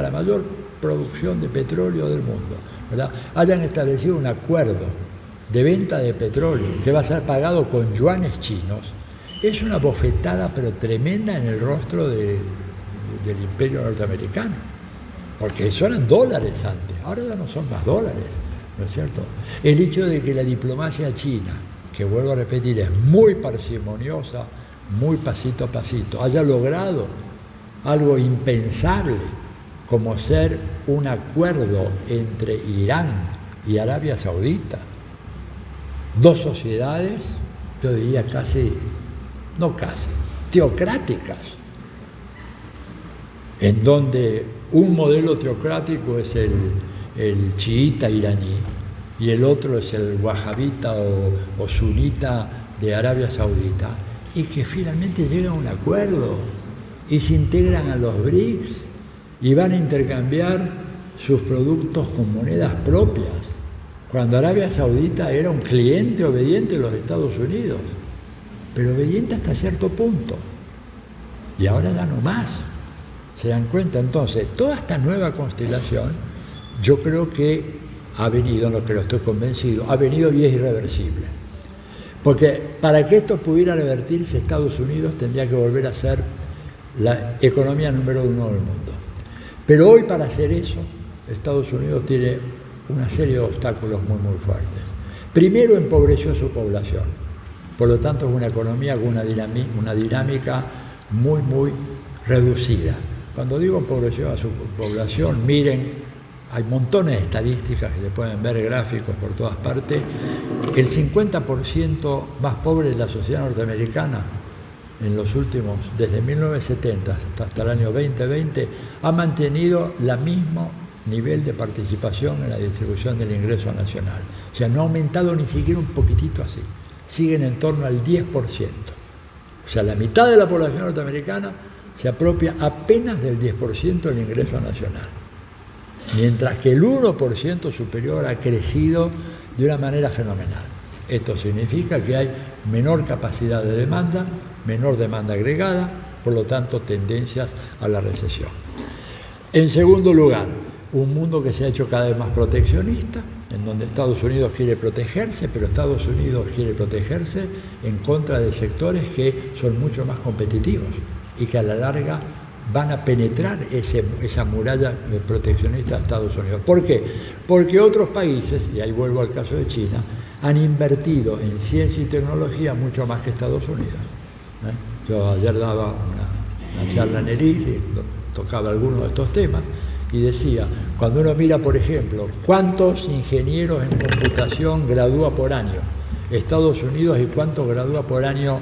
la mayor producción de petróleo del mundo, ¿verdad?, hayan establecido un acuerdo de venta de petróleo que va a ser pagado con yuanes chinos, es una bofetada pero tremenda en el rostro del imperio norteamericano, porque eso eran dólares antes, ahora ya no son más dólares, ¿no es cierto? El hecho de que la diplomacia china, que vuelvo a repetir, es muy parsimoniosa, muy pasito a pasito, haya logrado algo impensable como ser un acuerdo entre Irán y Arabia Saudita, dos sociedades, yo diría teocráticas, en donde un modelo teocrático es el chiita iraní y el otro es el wahabita o sunita de Arabia Saudita, y que finalmente llega a un acuerdo y se integran a los BRICS y van a intercambiar sus productos con monedas propias, cuando Arabia Saudita era un cliente obediente de los Estados Unidos, pero obediente hasta cierto punto, y ahora ya no más. ¿Se dan cuenta? Entonces, toda esta nueva constelación, yo creo que ha venido, en lo que lo estoy convencido, ha venido y es irreversible. Porque para que esto pudiera revertirse, Estados Unidos tendría que volver a ser la economía número 1 del mundo. Pero hoy, para hacer eso, Estados Unidos tiene una serie de obstáculos muy, muy fuertes. Primero, empobreció su población. Por lo tanto, es una economía con una dinámica muy, muy reducida. Cuando digo empobreció a su población, miren, hay montones de estadísticas que se pueden ver, gráficos por todas partes. El 50% más pobre de la sociedad norteamericana en los últimos, desde 1970 hasta el año 2020, ha mantenido el mismo nivel de participación en la distribución del ingreso nacional. O sea, no ha aumentado ni siquiera un poquitito así. Siguen en torno al 10%. O sea, la mitad de la población norteamericana se apropia apenas del 10% del ingreso nacional, mientras que el 1% superior ha crecido de una manera fenomenal. Esto significa que hay menor capacidad de demanda, menor demanda agregada, por lo tanto tendencias a la recesión. En segundo lugar, un mundo que se ha hecho cada vez más proteccionista, en donde Estados Unidos quiere protegerse, pero Estados Unidos quiere protegerse en contra de sectores que son mucho más competitivos y que a la larga van a penetrar esa muralla proteccionista de Estados Unidos. ¿Por qué? Porque otros países, y ahí vuelvo al caso de China, han invertido en ciencia y tecnología mucho más que Estados Unidos. Yo ayer daba una charla en el ISLI, tocaba algunos de estos temas, y decía, cuando uno mira, por ejemplo, cuántos ingenieros en computación gradúa por año Estados Unidos y cuántos gradúa por año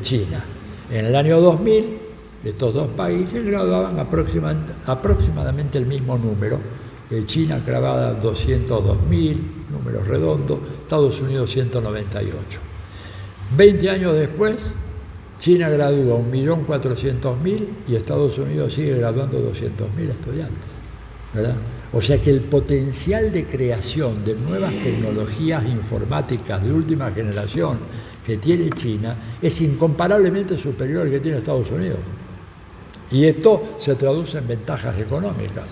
China. En el año 2000, estos dos países graduaban aproximadamente el mismo número. China grababa 202.000, números redondos, Estados Unidos 198. 20 años después, China gradúa 1.400.000 y Estados Unidos sigue graduando 200.000 estudiantes, ¿verdad? O sea que el potencial de creación de nuevas tecnologías informáticas de última generación que tiene China es incomparablemente superior al que tiene Estados Unidos. Y esto se traduce en ventajas económicas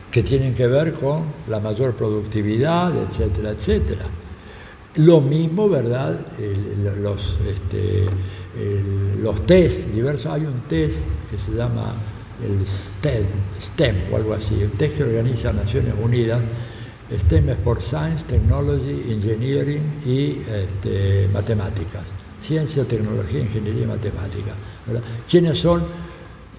que tienen que ver con la mayor productividad, etcétera, etcétera. Lo mismo, ¿verdad? Los test diversos. Hay un test que se llama el STEM o algo así, un test que organiza Naciones Unidas. STEM es por Science, Technology, Engineering y Matemáticas. Ciencia, Tecnología, Ingeniería y Matemáticas, ¿verdad? ¿Quiénes son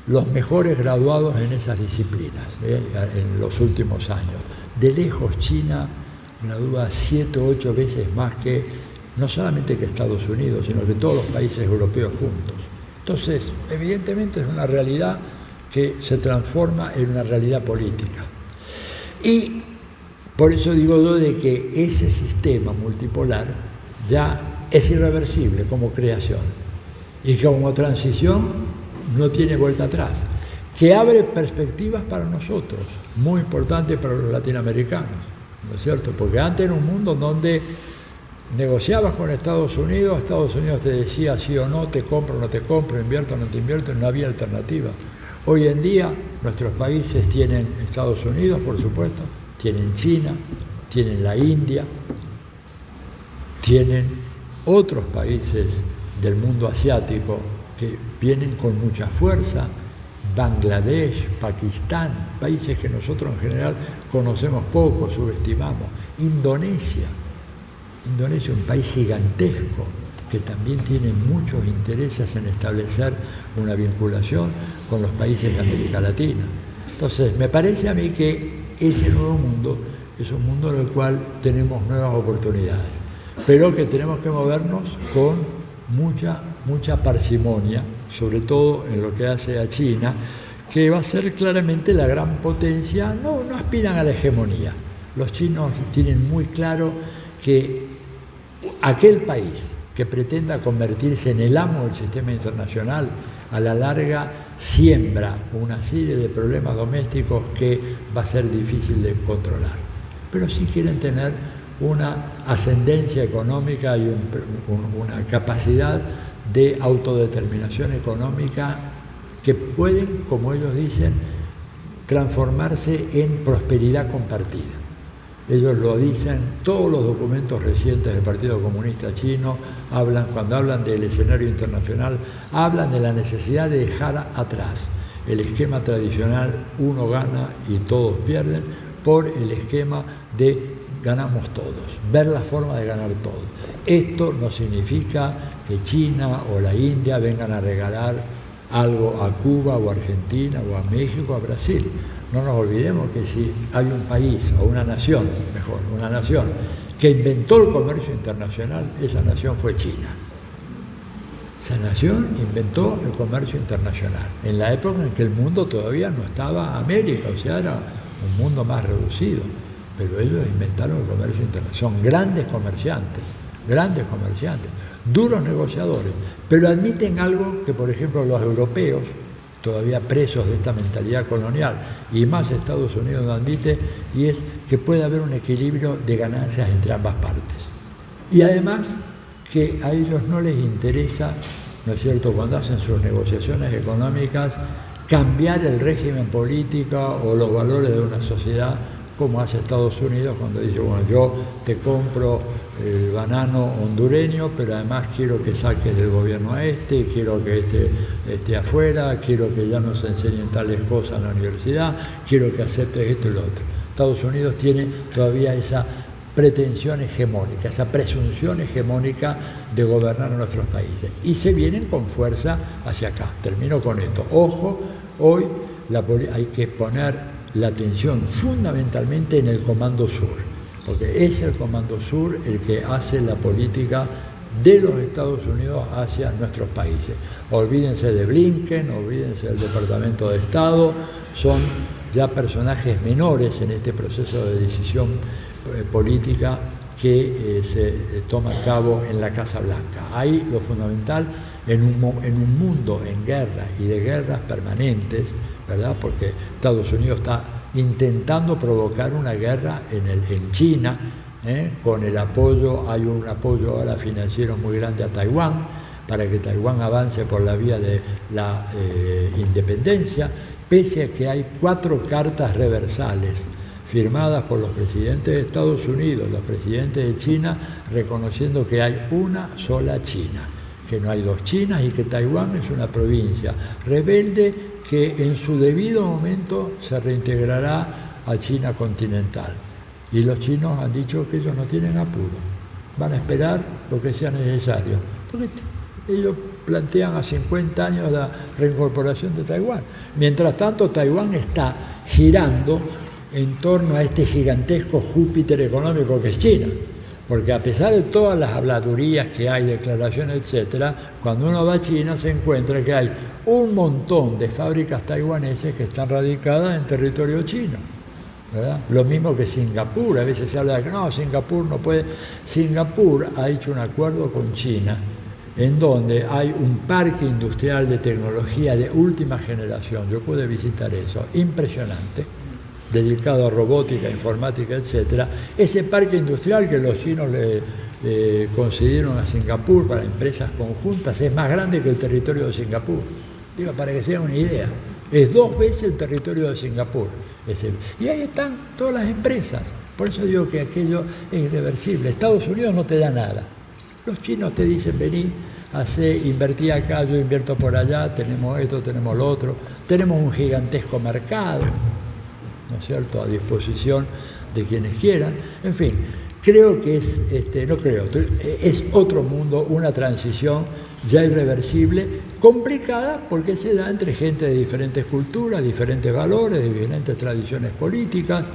los mejores graduados en esas disciplinas en los últimos años? De lejos, China gradúa 7 o 8 veces más que, no solamente que Estados Unidos, sino que todos los países europeos juntos. Entonces, evidentemente es una realidad que se transforma en una realidad política. Y por eso digo yo de que ese sistema multipolar ya es irreversible como creación y como transición no tiene vuelta atrás, que abre perspectivas para nosotros, muy importante para los latinoamericanos, ¿no es cierto? Porque antes era un mundo donde negociabas con Estados Unidos te decía sí o no, te compro o no te compro, invierto o no te invierto, no había alternativa. Hoy en día nuestros países tienen Estados Unidos, por supuesto, tienen China, tienen la India, tienen otros países del mundo asiático que vienen con mucha fuerza, Bangladesh, Pakistán, países que nosotros en general conocemos poco, subestimamos, Indonesia, un país gigantesco que también tiene muchos intereses en establecer una vinculación con los países de América Latina. Entonces, me parece a mí que ese nuevo mundo es un mundo en el cual tenemos nuevas oportunidades, pero que tenemos que movernos con mucha parsimonia, sobre todo en lo que hace a China, que va a ser claramente la gran potencia. No aspiran a la hegemonía. Los chinos tienen muy claro que aquel país que pretenda convertirse en el amo del sistema internacional, a la larga siembra una serie de problemas domésticos que va a ser difícil de controlar. Pero sí quieren tener una ascendencia económica y una capacidad de autodeterminación económica que pueden, como ellos dicen, transformarse en prosperidad compartida. Ellos lo dicen, todos los documentos recientes del Partido Comunista Chino cuando hablan del escenario internacional, hablan de la necesidad de dejar atrás el esquema tradicional, uno gana y todos pierden, por el esquema de ganamos todos, ver la forma de ganar todos. Esto no significa que China o la India vengan a regalar algo a Cuba o a Argentina o a México o a Brasil. No nos olvidemos que si hay un país o una nación, mejor, una nación que inventó el comercio internacional, esa nación fue China. Esa nación inventó el comercio internacional en la época en que el mundo todavía no estaba América, o sea, era un mundo más reducido. Pero ellos inventaron el comercio internacional. Son grandes comerciantes, duros negociadores, pero admiten algo que, por ejemplo, los europeos, todavía presos de esta mentalidad colonial, y más Estados Unidos no admite, y es que puede haber un equilibrio de ganancias entre ambas partes. Y además que a ellos no les interesa, ¿no es cierto?, cuando hacen sus negociaciones económicas, cambiar el régimen político o los valores de una sociedad, como hace Estados Unidos cuando dice, bueno, yo te compro el banano hondureño, pero además quiero que saques del gobierno a quiero que esté afuera, quiero que ya no se enseñen tales cosas en la universidad, quiero que aceptes esto y lo otro. Estados Unidos tiene todavía esa pretensión hegemónica, esa presunción hegemónica de gobernar a nuestros países. Y se vienen con fuerza hacia acá. Termino con esto. Ojo, hoy hay que poner la atención fundamentalmente en el Comando Sur, porque es el Comando Sur el que hace la política de los Estados Unidos hacia nuestros países. Olvídense de Blinken, olvídense del Departamento de Estado, son ya personajes menores en este proceso de decisión política que se toma a cabo en la Casa Blanca. Ahí lo fundamental, en un mundo en guerra y de guerras permanentes, ¿verdad? Porque Estados Unidos está intentando provocar una guerra en China, con el apoyo, hay un apoyo ahora financiero muy grande a Taiwán, para que Taiwán avance por la vía de la independencia, pese a que hay 4 cartas reversales firmadas por los presidentes de Estados Unidos, los presidentes de China, reconociendo que hay una sola China, que no hay 2 Chinas y que Taiwán es una provincia rebelde que en su debido momento se reintegrará a China continental. Y los chinos han dicho que ellos no tienen apuro, van a esperar lo que sea necesario. Porque ellos plantean a 50 años la reincorporación de Taiwán. Mientras tanto, Taiwán está girando en torno a este gigantesco Júpiter económico que es China. Porque a pesar de todas las habladurías que hay, declaraciones, etcétera, cuando uno va a China se encuentra que hay un montón de fábricas taiwaneses que están radicadas en territorio chino, ¿verdad? Lo mismo que Singapur. A veces se habla de que no, Singapur no puede. Singapur ha hecho un acuerdo con China en donde hay un parque industrial de tecnología de última generación. Yo pude visitar eso, impresionante, dedicado a robótica, informática, etc. Ese parque industrial que los chinos le concedieron a Singapur para empresas conjuntas es más grande que el territorio de Singapur. Digo, para que se den una idea, es 2 veces el territorio de Singapur. Y ahí están todas las empresas. Por eso digo que aquello es irreversible. Estados Unidos no te da nada. Los chinos te dicen, vení, invertí acá, yo invierto por allá, tenemos esto, tenemos lo otro. Tenemos un gigantesco mercado, ¿no es cierto?, a disposición de quienes quieran. En fin, creo que es otro mundo, una transición ya irreversible, complicada porque se da entre gente de diferentes culturas, diferentes valores, diferentes tradiciones políticas,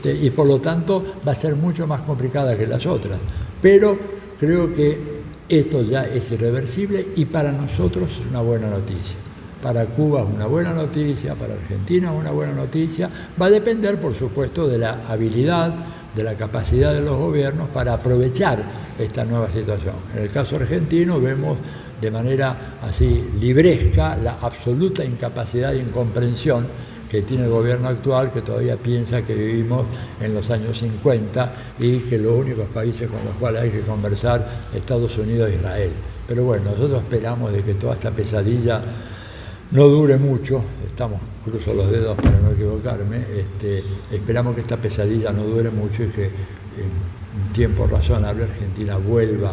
y por lo tanto va a ser mucho más complicada que las otras. Pero creo que esto ya es irreversible y para nosotros es una buena noticia. Para Cuba es una buena noticia, para Argentina es una buena noticia. Va a depender, por supuesto, de la habilidad, de la capacidad de los gobiernos para aprovechar esta nueva situación. En el caso argentino vemos de manera así libresca la absoluta incapacidad e incomprensión que tiene el gobierno actual, que todavía piensa que vivimos en los años 50 y que los únicos países con los cuales hay que conversar Estados Unidos e Israel. Pero bueno, nosotros esperamos de que toda esta pesadilla no dure mucho, cruzo los dedos para no equivocarme, esperamos que esta pesadilla no dure mucho y que en un tiempo razonable Argentina vuelva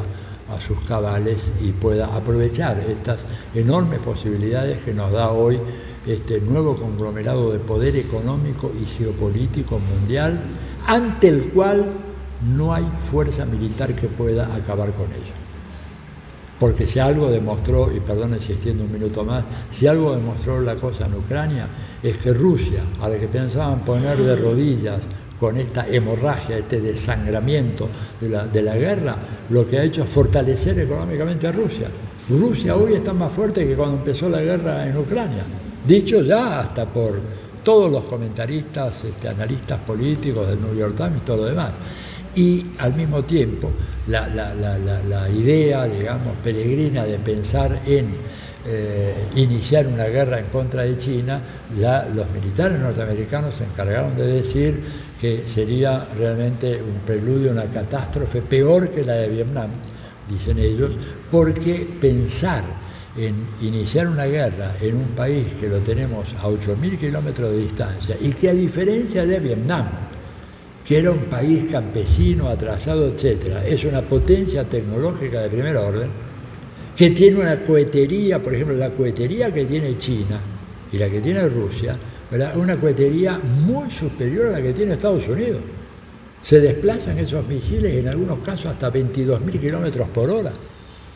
a sus cabales y pueda aprovechar estas enormes posibilidades que nos da hoy este nuevo conglomerado de poder económico y geopolítico mundial, ante el cual no hay fuerza militar que pueda acabar con ello. Porque si algo demostró, y perdón si extiendo un minuto más, si algo demostró la cosa en Ucrania, es que Rusia, a la que pensaban poner de rodillas con esta hemorragia, este desangramiento de la guerra, lo que ha hecho es fortalecer económicamente a Rusia. Rusia hoy está más fuerte que cuando empezó la guerra en Ucrania. Dicho ya hasta por todos los comentaristas, analistas políticos del New York Times y todo lo demás. Y al mismo tiempo, la idea, digamos, peregrina de pensar en iniciar una guerra en contra de China, los militares norteamericanos se encargaron de decir que sería realmente un preludio a una catástrofe peor que la de Vietnam, dicen ellos, porque pensar en iniciar una guerra en un país que lo tenemos a 8.000 kilómetros de distancia y que a diferencia de Vietnam, que era un país campesino, atrasado, etc., es una potencia tecnológica de primer orden, que tiene una cohetería, por ejemplo, la cohetería que tiene China y la que tiene Rusia, ¿verdad?, una cohetería muy superior a la que tiene Estados Unidos. Se desplazan esos misiles en algunos casos hasta 22.000 kilómetros por hora.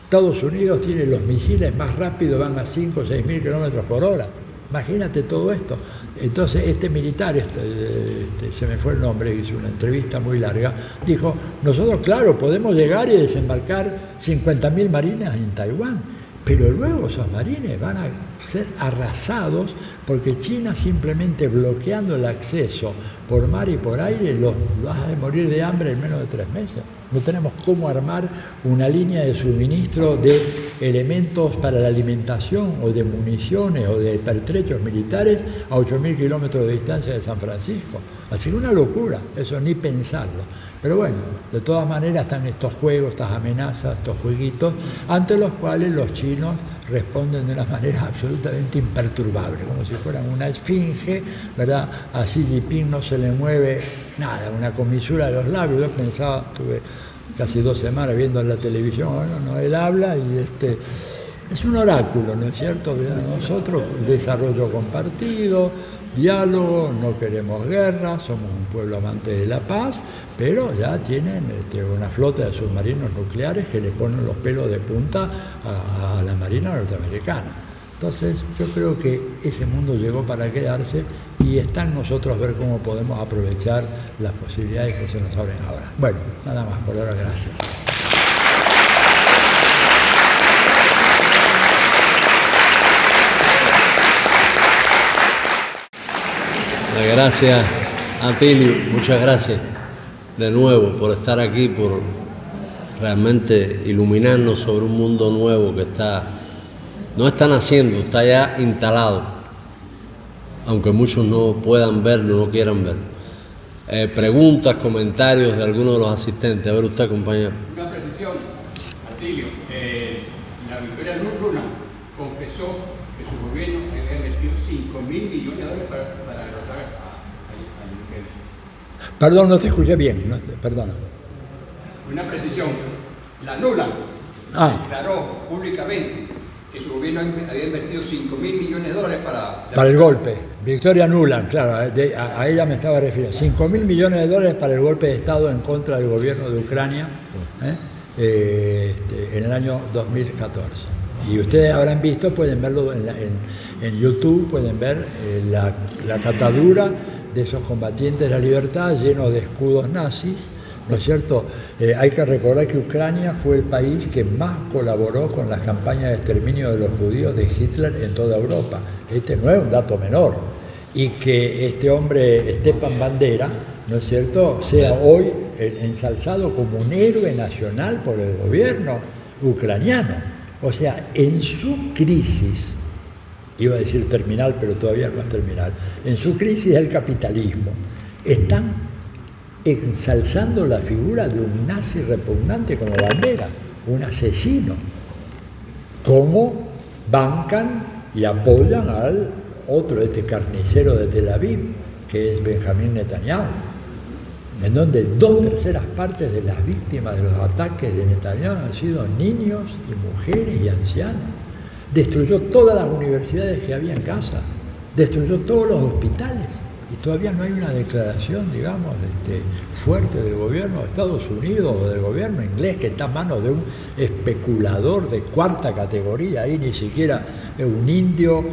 Estados Unidos tiene los misiles más rápidos, van a 5 o 6.000 kilómetros por hora. Imagínate todo esto. Entonces este militar, se me fue el nombre, hizo una entrevista muy larga, dijo, nosotros claro, podemos llegar y desembarcar 50.000 marines en Taiwán, pero luego esos marines van a ser arrasados porque China simplemente bloqueando el acceso por mar y por aire los hace morir de hambre en menos de 3 meses. No tenemos cómo armar una línea de suministro de elementos para la alimentación o de municiones o de pertrechos militares a 8.000 kilómetros de distancia de San Francisco. Así que una locura, eso ni pensarlo. Pero bueno, de todas maneras están estos juegos, estas amenazas, estos jueguitos, ante los cuales los chinos responden de una manera absolutamente imperturbable, como si fueran una esfinge, ¿verdad? A Xi Jinping no se le mueve nada, una comisura de los labios. Yo pensaba, estuve casi 2 semanas viendo en la televisión, bueno, él habla y es un oráculo, ¿no es cierto? Nosotros, desarrollo compartido, diálogo, no queremos guerra, somos un pueblo amante de la paz, pero ya tienen una flota de submarinos nucleares que le ponen los pelos de punta a la Marina norteamericana. Entonces yo creo que ese mundo llegó para quedarse y está en nosotros ver cómo podemos aprovechar las posibilidades que se nos abren ahora. Bueno, nada más, por ahora, gracias. Gracias, Atilio, muchas gracias de nuevo por estar aquí, por realmente iluminarnos sobre un mundo nuevo que no está naciendo, está ya instalado, aunque muchos no puedan verlo, no quieran verlo. Preguntas, comentarios de alguno de los asistentes. A ver usted, compañero. Una precisión, Atilio. La Victoria Luna confesó que su gobierno había invertido $5.000 millones para derrotar a Bukele. Perdón, no te escuché bien, perdona. Una precisión, la Lula declaró públicamente que su gobierno había invertido $5.000 millones para el golpe. Victoria Nuland, claro, a ella me estaba refiriendo. $5.000 millones para el golpe de Estado en contra del gobierno de Ucrania en el año 2014. Y ustedes habrán visto, pueden verlo en YouTube, pueden ver la catadura de esos combatientes de la libertad llenos de escudos nazis, ¿no es cierto? Hay que recordar que Ucrania fue el país que más colaboró con las campañas de exterminio de los judíos de Hitler en toda Europa. Este no es un dato menor. Y que este hombre, Stepan Bandera, ¿no es cierto?, sea hoy ensalzado como un héroe nacional por el gobierno ucraniano. O sea, en su crisis, iba a decir terminal, pero todavía no es terminal, en su crisis del capitalismo, están ensalzando la figura de un nazi repugnante como Bandera, un asesino. ¿Cómo bancan y apoyan al otro, este carnicero de Tel Aviv, que es Benjamín Netanyahu, en donde 2/3 partes de las víctimas de los ataques de Netanyahu han sido niños y mujeres y ancianos? Destruyó todas las universidades que había en Gaza, destruyó todos los hospitales, y todavía no hay una declaración, digamos, fuerte del gobierno de Estados Unidos o del gobierno inglés, que está a manos de un especulador de 4ª categoría, ahí ni siquiera un indio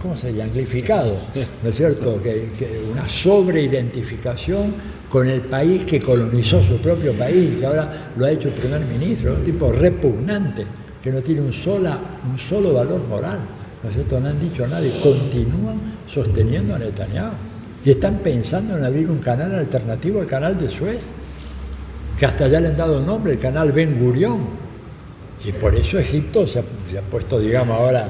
¿cómo se llama? Anglificado, ¿no es cierto? Que una sobreidentificación con el país que colonizó su propio país y que ahora lo ha hecho el primer ministro, un tipo repugnante, que no tiene un solo valor moral, ¿no es cierto? No han dicho nada y continúan sosteniendo a Netanyahu. Y están pensando en abrir un canal alternativo al canal de Suez, que hasta ya le han dado nombre, el canal Ben Gurión. Y por eso Egipto se ha puesto, digamos, ahora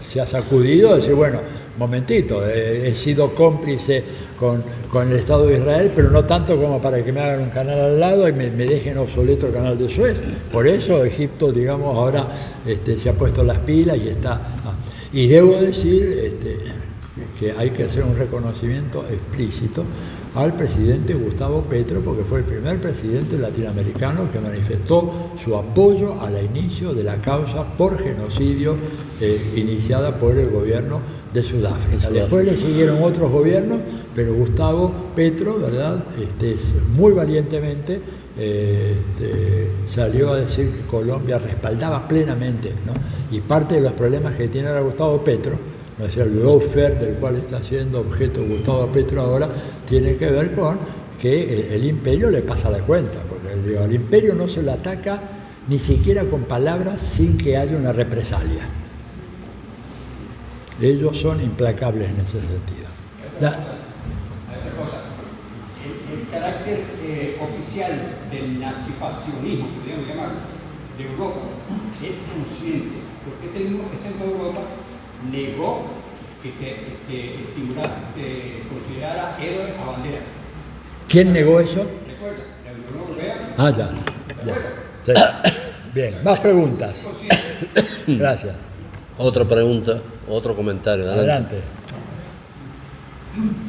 se ha sacudido, a decir, bueno, momentito, he sido cómplice con el Estado de Israel, pero no tanto como para que me hagan un canal al lado y me dejen obsoleto el canal de Suez. Por eso Egipto, digamos, ahora se ha puesto las pilas y está... Y debo decir que hay que hacer un reconocimiento explícito al presidente Gustavo Petro, porque fue el primer presidente latinoamericano que manifestó su apoyo al inicio de la causa por genocidio iniciada por el gobierno de Sudáfrica. Después le siguieron otros gobiernos, pero Gustavo Petro, ¿verdad?, muy valientemente salió a decir que Colombia respaldaba plenamente, ¿no? Y parte de los problemas que tiene ahora Gustavo Petro, ¿no es cierto?, el lawfare del cual está siendo objeto Gustavo Petro ahora, tiene que ver con que el imperio le pasa la cuenta, porque al imperio no se lo ataca ni siquiera con palabras sin que haya una represalia. Ellos son implacables en ese sentido. El carácter oficial del nazifascismo, podríamos llamarlo, de Europa, es consciente, porque es el mismo que en toda Europa negó que se considerara héroe a Bandera. ¿Quién negó eso? Recuerda, la Unión Europea. Ah, ya. Bien, más preguntas. Gracias. Otra pregunta, otro comentario. Adelante.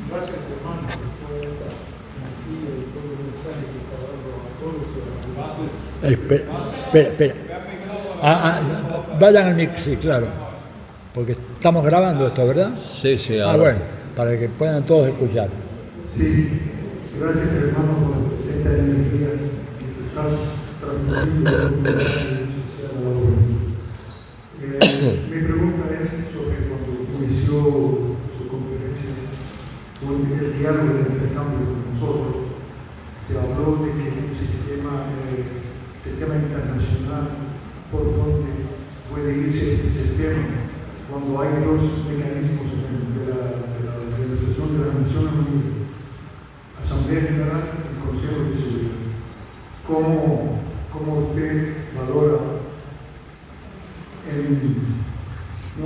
Gracias, hermano, por esta energía y todo el mensaje que está dando a todos. Espera. Vayan al mix, sí, claro. Porque estamos grabando esto, ¿verdad? Sí, ahora. Bueno, para que puedan todos escuchar. Sí, gracias, hermano, por esta energía que estás transmitiendo. Mi pregunta es sobre cuando inició su conferencia, o el diálogo de intercambio con nosotros, se habló de que un sistema internacional por donde puede irse este sistema cuando hay dos mecanismos de la Organización de las Naciones Unidas, Asamblea General y Consejo de Seguridad. ¿Cómo usted valora, no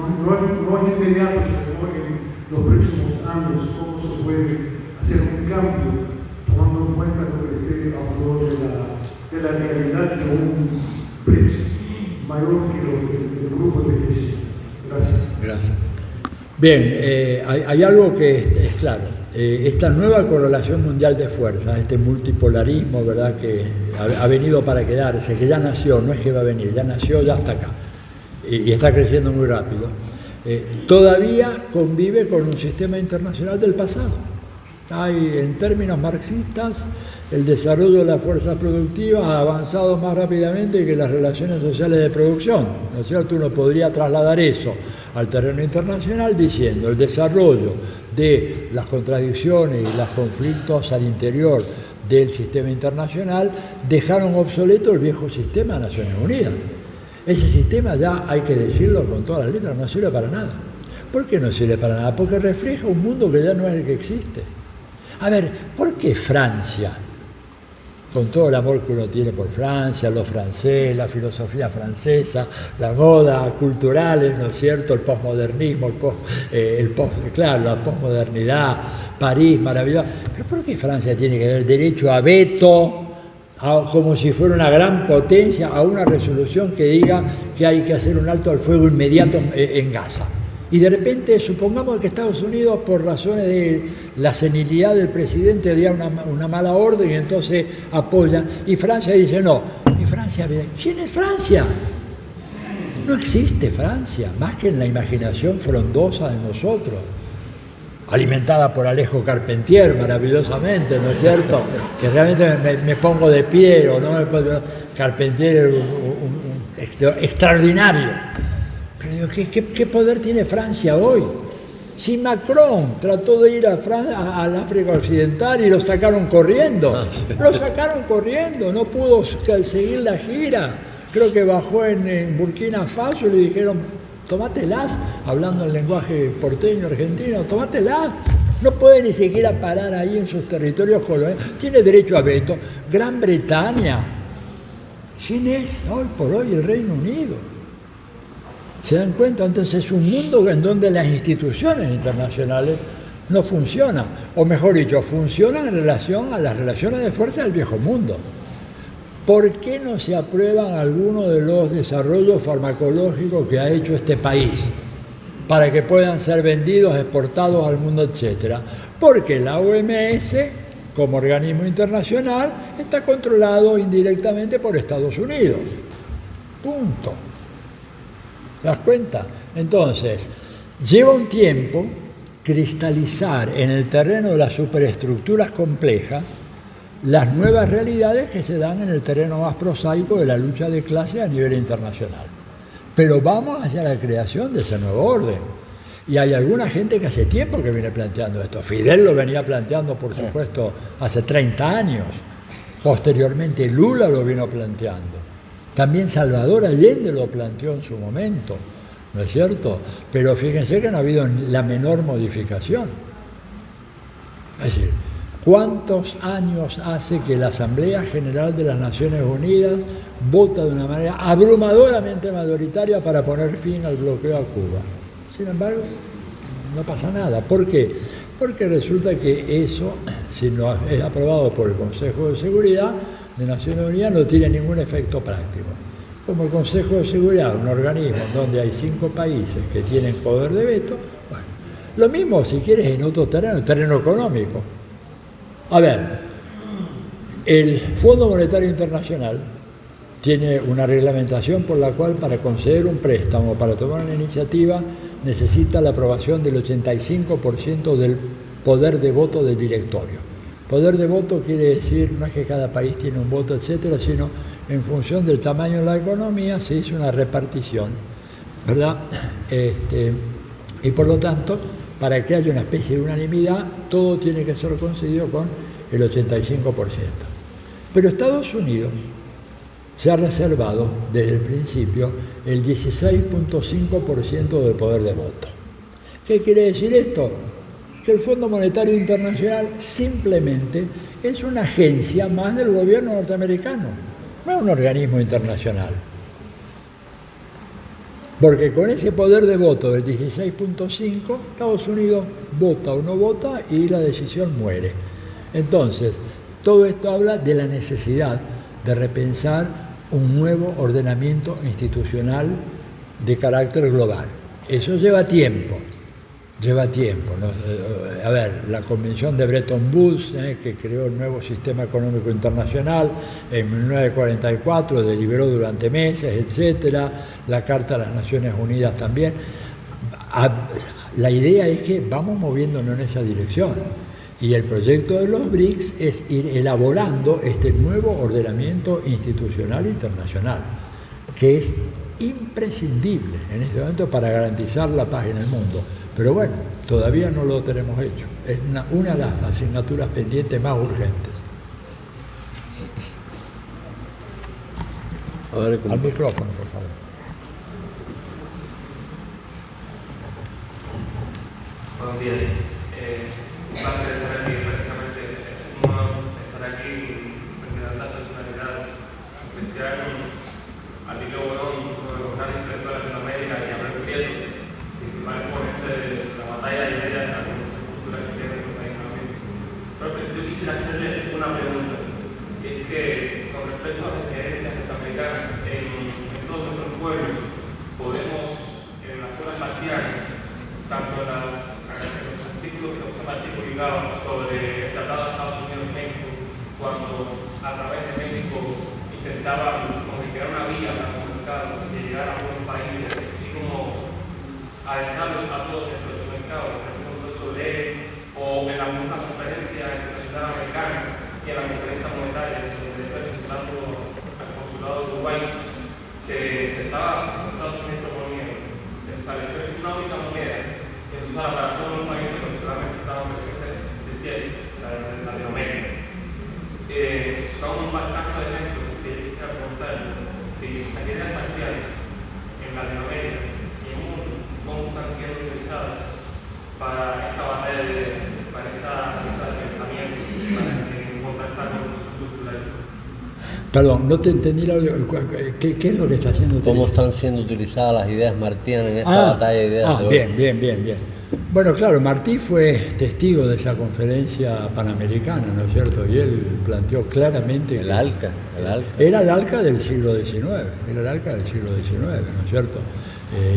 en inmediato, sino en los próximos años, cómo se puede hacer un cambio, tomando en cuenta lo que usted habló de la realidad de un BRICS mayor que el grupo de Grecia? Gracias. Gracias. Bien, hay algo que es claro. Esta nueva correlación mundial de fuerzas, este multipolarismo, ¿verdad?, que ha venido para quedarse, que ya nació, no es que va a venir, ya nació, ya está acá, y está creciendo muy rápido, todavía convive con un sistema internacional del pasado. Hay, en términos marxistas, el desarrollo de las fuerzas productivas ha avanzado más rápidamente que las relaciones sociales de producción, ¿no es cierto? Uno podría trasladar eso al terreno internacional diciendo el desarrollo de las contradicciones y los conflictos al interior del sistema internacional dejaron obsoleto el viejo sistema de Naciones Unidas. Ese sistema ya, hay que decirlo con todas las letras, no sirve para nada. ¿Por qué no sirve para nada? Porque refleja un mundo que ya no es el que existe. A ver, ¿por qué Francia, con todo el amor que uno tiene por Francia, los franceses, la filosofía francesa, la moda culturales, ¿no es cierto?, el posmodernismo, la posmodernidad, París, maravilloso, pero ¿por qué Francia tiene que dar derecho a veto, como si fuera una gran potencia, a una resolución que diga que hay que hacer un alto al fuego inmediato en Gaza? Y de repente, supongamos que Estados Unidos, por razones de la senilidad del presidente, dio una mala orden y entonces apoyan. Y Francia dice no. Y Francia, ¿quién es Francia? No existe Francia, más que en la imaginación frondosa de nosotros, alimentada por Alejo Carpentier, maravillosamente, ¿no es cierto? Que realmente me pongo de pie, ¿no? Carpentier extraordinario. Pero ¿qué poder tiene Francia hoy? Si Macron trató de ir al África Occidental y lo sacaron corriendo, no pudo seguir la gira. Creo que bajó en Burkina Faso y le dijeron, tomátelas, hablando el lenguaje porteño argentino, tomátelas. No puede ni siquiera parar ahí en sus territorios coloniales. Tiene derecho a veto. Gran Bretaña. ¿Quién es hoy por hoy el Reino Unido? ¿Se dan cuenta? Entonces es un mundo en donde las instituciones internacionales no funcionan, o mejor dicho, funcionan en relación a las relaciones de fuerza del viejo mundo. ¿Por qué no se aprueban algunos de los desarrollos farmacológicos que ha hecho este país para que puedan ser vendidos, exportados al mundo, etcétera? Porque la OMS, como organismo internacional, está controlado indirectamente por Estados Unidos. Punto. ¿Te das cuenta? Entonces, lleva un tiempo cristalizar en el terreno de las superestructuras complejas las nuevas realidades que se dan en el terreno más prosaico de la lucha de clases a nivel internacional. Pero vamos hacia la creación de ese nuevo orden. Y hay alguna gente que hace tiempo que viene planteando esto. Fidel lo venía planteando, por supuesto, hace 30 años. Posteriormente Lula lo vino planteando. También Salvador Allende lo planteó en su momento, ¿no es cierto? Pero fíjense que no ha habido la menor modificación. Es decir, ¿cuántos años hace que la Asamblea General de las Naciones Unidas vota de una manera abrumadoramente mayoritaria para poner fin al bloqueo a Cuba? Sin embargo, no pasa nada. ¿Por qué? Porque resulta que eso, si no es aprobado por el Consejo de Seguridad de Naciones Unidas, no tiene ningún efecto práctico. Como el Consejo de Seguridad, un organismo donde hay 5 países que tienen poder de veto, bueno, lo mismo si quieres en otro terreno, el terreno económico. A ver, el Fondo Monetario Internacional tiene una reglamentación por la cual para conceder un préstamo, para tomar una iniciativa, necesita la aprobación del 85% del poder de voto del directorio. Poder de voto quiere decir, no es que cada país tiene un voto, etcétera, sino en función del tamaño de la economía se hizo una repartición, ¿verdad? Y por lo tanto, para que haya una especie de unanimidad, todo tiene que ser concedido con el 85%. Pero Estados Unidos se ha reservado desde el principio el 16.5% del poder de voto. ¿Qué quiere decir esto? Que el Fondo Monetario Internacional simplemente es una agencia más del gobierno norteamericano, no es un organismo internacional. Porque con ese poder de voto del 16.5, Estados Unidos vota o no vota y la decisión muere. Entonces, todo esto habla de la necesidad de repensar un nuevo ordenamiento institucional de carácter global. Eso lleva tiempo, ¿no? A ver, la convención de Bretton Woods, que creó el nuevo sistema económico internacional en 1944, deliberó durante meses, etcétera, la Carta de las Naciones Unidas también. La idea es que vamos moviéndonos en esa dirección y el proyecto de los BRICS es ir elaborando este nuevo ordenamiento institucional internacional, que es imprescindible en este momento para garantizar la paz en el mundo. Pero bueno, todavía no lo tenemos hecho. Es una de las asignaturas pendientes más urgentes. Al micrófono, por favor. Buenos días. Un placer estar aquí, prácticamente es un honor estar aquí frente a tanta personalidad, especial a Atilio Borón, uno de los grandes intelectuales de Latinoamérica, y a Manuel Prieto, principal exponente de la batalla de ideas de la Comisión Cultural que tiene nuestro país también. Profe, yo quisiera hacerle una pregunta, y es que con respecto a las creencias norteamericanas en todos nuestros pueblos, podemos, en las zonas martianas, tanto en los artículos que nos hemos articulado sobre el Tratado de Estados Unidos-México, cuando a través de México intentaban crear una vía para su mercado y llegar a otros países, así como adentrarlos a todos dentro de su mercado, por ejemplo, el proceso de o en la misma conferencia internacional americana y en la conferencia monetaria, donde está representando al consulado de Uruguay, se intentaba, Estados Unidos proponía, establecer una única moneda que se usara para todos los países que solamente estaban presentes de 7, la de Latinoamérica. Son un bastante de ejemplos que yo quisiera preguntar si las ideas marciales en Latinoamérica y en el mundo, cómo están siendo utilizadas para esta batalla de ideas, para esta pensamiento, para encontrar esta conversación cultural. Perdón, no te entendí ¿qué es lo que está haciendo? ¿Cómo están siendo utilizadas las ideas martianas en esta batalla de ideas de hoy? Bien. Bueno, claro, Martí fue testigo de esa conferencia panamericana, ¿no es cierto? Y él planteó claramente el ALCA. Era el ALCA del siglo XIX, ¿no es cierto?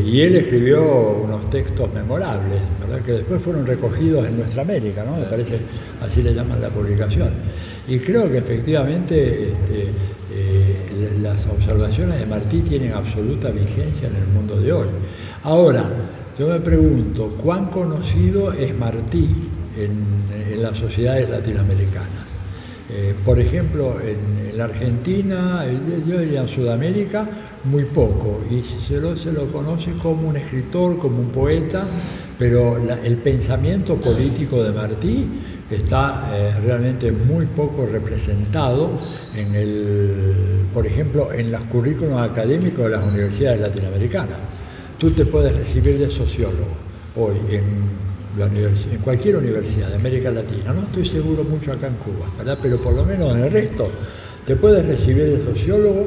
Y él escribió unos textos memorables, ¿verdad? Que después fueron recogidos en Nuestra América, ¿no? Me parece, así le llaman la publicación. Y creo que efectivamente las observaciones de Martí tienen absoluta vigencia en el mundo de hoy. Ahora, yo me pregunto, ¿cuán conocido es Martí en las sociedades latinoamericanas? Por ejemplo, en la Argentina, yo diría en Sudamérica, muy poco, y se lo conoce como un escritor, como un poeta, pero el pensamiento político de Martí está realmente muy poco representado por ejemplo, en los currículos académicos de las universidades latinoamericanas. Tú te puedes recibir de sociólogo hoy en cualquier universidad de América Latina, no estoy seguro mucho acá en Cuba, ¿verdad? Pero por lo menos en el resto, te puedes recibir de sociólogo,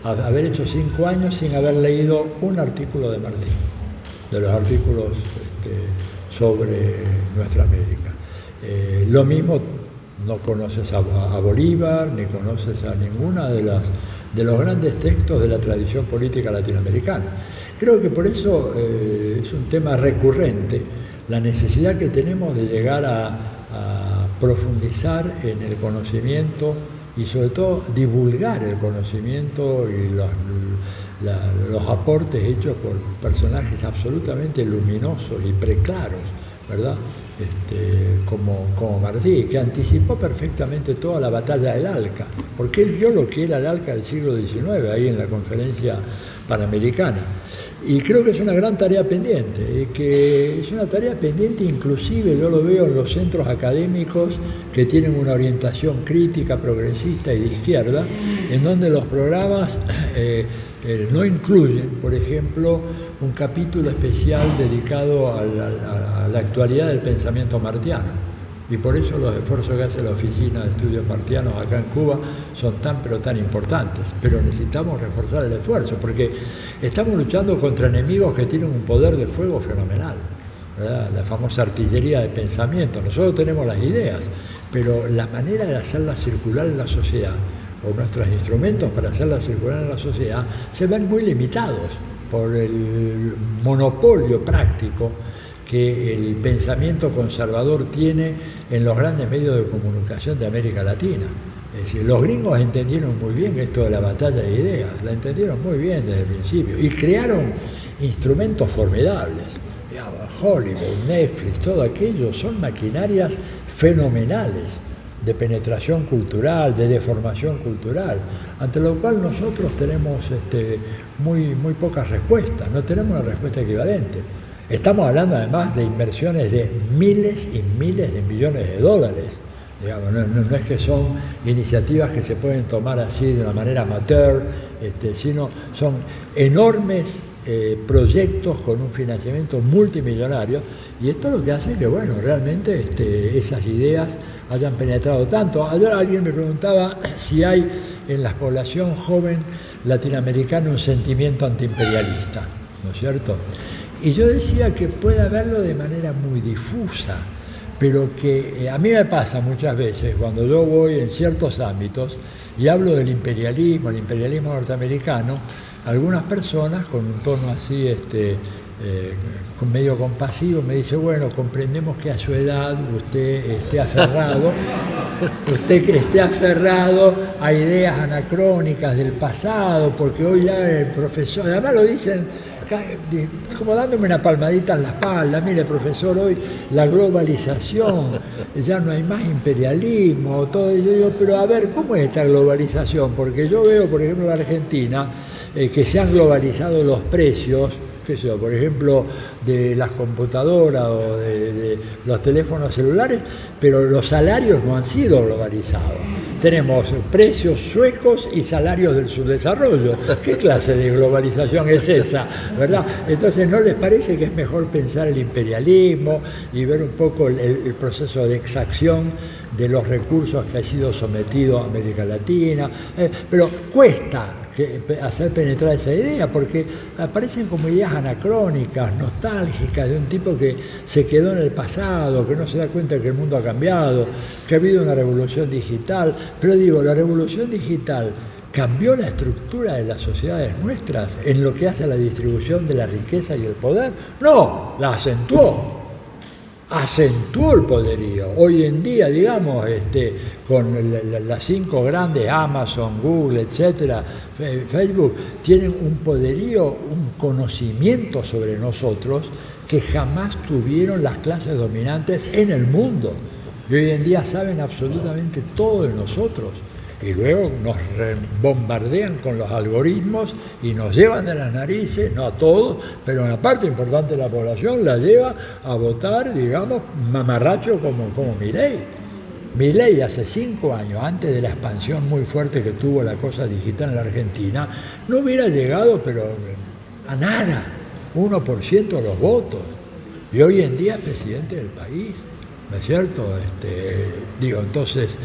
haber hecho 5 años sin haber leído un artículo de Martí, de los artículos sobre nuestra América. Lo mismo, no conoces a Bolívar, ni conoces a ninguna de los grandes textos de la tradición política latinoamericana. Creo que por eso es un tema recurrente, la necesidad que tenemos de llegar a profundizar en el conocimiento y sobre todo divulgar el conocimiento y los aportes hechos por personajes absolutamente luminosos y preclaros, ¿verdad? Como Martí, que anticipó perfectamente toda la batalla del ALCA, porque él vio lo que era el ALCA del siglo XIX, ahí en la conferencia panamericana. Y creo que es una gran tarea pendiente, que es una tarea pendiente inclusive, yo lo veo en los centros académicos que tienen una orientación crítica, progresista y de izquierda, en donde los programas no incluyen, por ejemplo, un capítulo especial dedicado a la actualidad del pensamiento martiano. Y por eso los esfuerzos que hace la Oficina de Estudios Marcianos acá en Cuba son tan pero tan importantes. Pero necesitamos reforzar el esfuerzo, porque estamos luchando contra enemigos que tienen un poder de fuego fenomenal, ¿verdad? La famosa artillería de pensamiento. Nosotros tenemos las ideas, pero la manera de hacerlas circular en la sociedad, o nuestros instrumentos para hacerlas circular en la sociedad, se ven muy limitados por el monopolio práctico que el pensamiento conservador tiene en los grandes medios de comunicación de América Latina. Es decir, los gringos entendieron muy bien esto de la batalla de ideas, la entendieron muy bien desde el principio y crearon instrumentos formidables. Digamos, Hollywood, Netflix, todo aquello son maquinarias fenomenales de penetración cultural, de deformación cultural, ante lo cual nosotros tenemos muy pocas respuestas, no tenemos una respuesta equivalente. Estamos hablando además de inversiones de miles y miles de millones de dólares. Digamos, no es que son iniciativas que se pueden tomar así de una manera amateur, sino son enormes proyectos con un financiamiento multimillonario, y esto es lo que hace que, bueno, realmente esas ideas hayan penetrado tanto. Ayer alguien me preguntaba si hay en la población joven latinoamericana un sentimiento antiimperialista, ¿no es cierto? Y yo decía que puede haberlo de manera muy difusa, pero que a mí me pasa muchas veces cuando yo voy en ciertos ámbitos y hablo del imperialismo, el imperialismo norteamericano, algunas personas con un tono así medio compasivo me dicen, bueno, comprendemos que a su edad usted esté aferrado a ideas anacrónicas del pasado, porque hoy ya el profesor, además lo dicen como dándome una palmadita en la espalda, mire profesor, hoy la globalización, ya no hay más imperialismo, todo. Yo digo, pero a ver, ¿cómo es esta globalización? Porque yo veo, por ejemplo, en Argentina, que se han globalizado los precios, qué sé yo, por ejemplo, de las computadoras o de los teléfonos celulares, pero los salarios no han sido globalizados. Tenemos precios suecos y salarios del subdesarrollo. ¿Qué clase de globalización es esa? ¿Verdad? Entonces, ¿no les parece que es mejor pensar el imperialismo y ver un poco el proceso de exacción de los recursos que ha sido sometido a América Latina? Pero cuesta hacer penetrar esa idea, porque aparecen como ideas anacrónicas, nostálgicas, de un tipo que se quedó en el pasado, que no se da cuenta que el mundo ha cambiado, que ha habido una revolución digital. Pero digo, la revolución digital cambió la estructura de las sociedades nuestras en lo que hace a la distribución de la riqueza y el poder. No, la acentuó el poderío. Hoy en día, digamos, con las 5 grandes, Amazon, Google, etcétera, Facebook, tienen un poderío, un conocimiento sobre nosotros que jamás tuvieron las clases dominantes en el mundo. Y hoy en día saben absolutamente todo de nosotros. Y luego nos bombardean con los algoritmos y nos llevan de las narices, no a todos, pero una parte importante de la población la lleva a votar, digamos, mamarracho como Milei. Milei hace 5 años, antes de la expansión muy fuerte que tuvo la cosa digital en la Argentina, no hubiera llegado, pero a nada, 1% de los votos. Y hoy en día es presidente del país. ¿No es cierto? Entonces,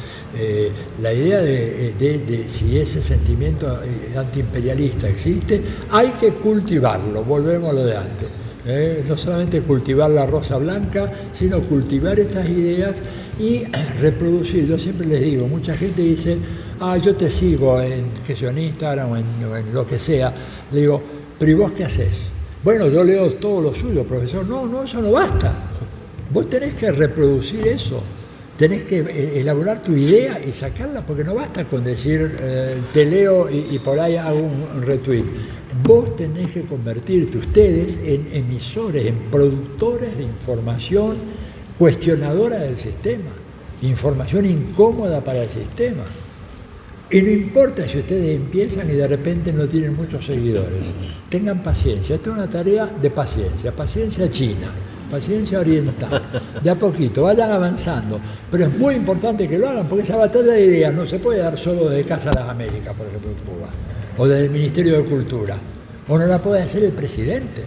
la idea de si ese sentimiento antiimperialista existe, hay que cultivarlo, volvemos a lo de antes. No solamente cultivar la rosa blanca, sino cultivar estas ideas y reproducir. Yo siempre les digo, mucha gente dice, yo te sigo en Instagram o en lo que sea. Le digo, pero ¿y vos qué haces? Bueno, yo leo todo lo suyo, profesor. No, eso no basta. Vos tenés que reproducir eso, tenés que elaborar tu idea y sacarla, porque no basta con decir te leo y por ahí hago un retweet. Vos tenés que convertirte ustedes en emisores, en productores de información cuestionadora del sistema, información incómoda para el sistema. Y no importa si ustedes empiezan y de repente no tienen muchos seguidores, tengan paciencia, esta es una tarea de paciencia china. Paciencia oriental, de a poquito, vayan avanzando, pero es muy importante que lo hagan, porque esa batalla de ideas no se puede dar solo desde Casa de las Américas, por ejemplo, en Cuba, o desde el Ministerio de Cultura, o no la puede hacer el presidente.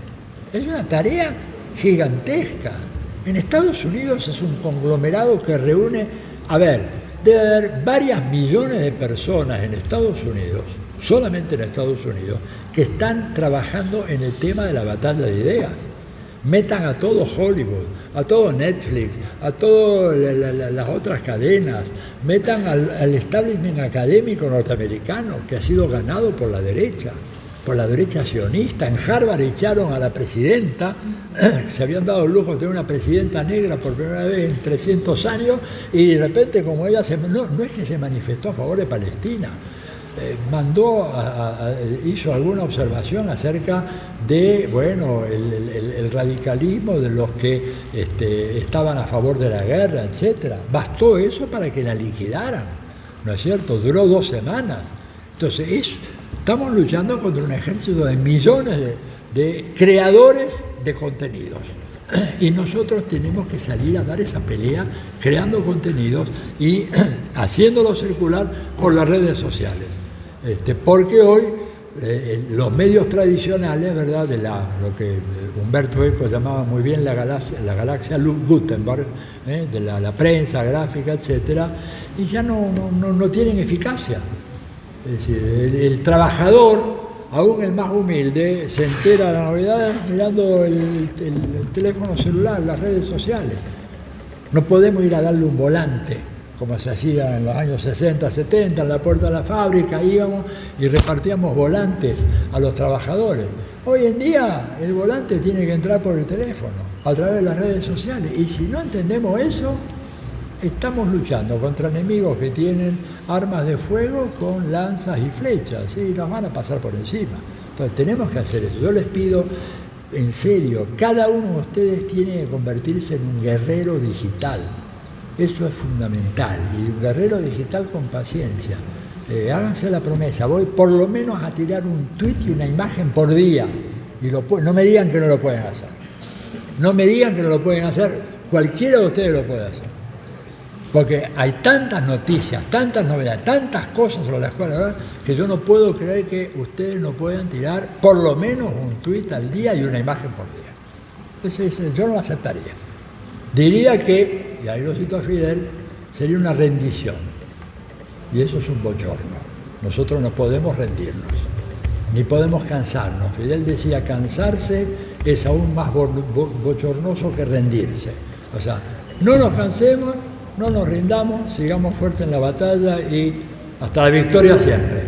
Es una tarea gigantesca, En Estados Unidos es un conglomerado que reúne, debe haber varias millones de personas en Estados Unidos, solamente en Estados Unidos, que están trabajando en el tema de la batalla de ideas. Metan a todo Hollywood, a todo Netflix, a todas las otras cadenas, metan al establishment académico norteamericano que ha sido ganado por la derecha sionista. En Harvard echaron a la presidenta, se habían dado el lujo de tener una presidenta negra por primera vez en 300 años, y de repente, como ella no es que se manifestó a favor de Palestina, hizo alguna observación acerca de, el radicalismo de los que estaban a favor de la guerra, etc. Bastó eso para que la liquidaran, ¿no es cierto? Duró 2 semanas. Entonces, estamos luchando contra un ejército de millones de creadores de contenidos. Y nosotros tenemos que salir a dar esa pelea creando contenidos y haciéndolo circular por las redes sociales. Porque hoy los medios tradicionales, ¿verdad?, de lo que Humberto Eco llamaba muy bien la galaxia Gutenberg, de la prensa gráfica, etcétera, y ya no tienen eficacia. Es decir, el trabajador, aún el más humilde, se entera de las novedades mirando el teléfono celular, las redes sociales. No podemos ir a darle un volante, como se hacía en los años 60, 70, en la puerta de la fábrica íbamos y repartíamos volantes a los trabajadores. Hoy en día el volante tiene que entrar por el teléfono, a través de las redes sociales. Y si no entendemos eso, estamos luchando contra enemigos que tienen armas de fuego con lanzas y flechas, y nos van a pasar por encima. Entonces tenemos que hacer eso. Yo les pido, en serio, cada uno de ustedes tiene que convertirse en un guerrero digital. Eso es fundamental, y un guerrero digital con paciencia. Háganse la promesa, voy por lo menos a tirar un tweet y una imagen por día, y no me digan que no lo pueden hacer. No me digan que no lo pueden hacer, cualquiera de ustedes lo puede hacer. Porque hay tantas noticias, tantas novedades, tantas cosas sobre las cuales hablar, que yo no puedo creer que ustedes no puedan tirar por lo menos un tuit al día y una imagen por día. Yo no lo aceptaría. Diría que, y ahí lo cito a Fidel, sería una rendición. Y eso es un bochorno. Nosotros no podemos rendirnos, ni podemos cansarnos. Fidel decía, cansarse es aún más bochornoso que rendirse. O sea, no nos cansemos, no nos rindamos, sigamos fuertes en la batalla y hasta la victoria siempre.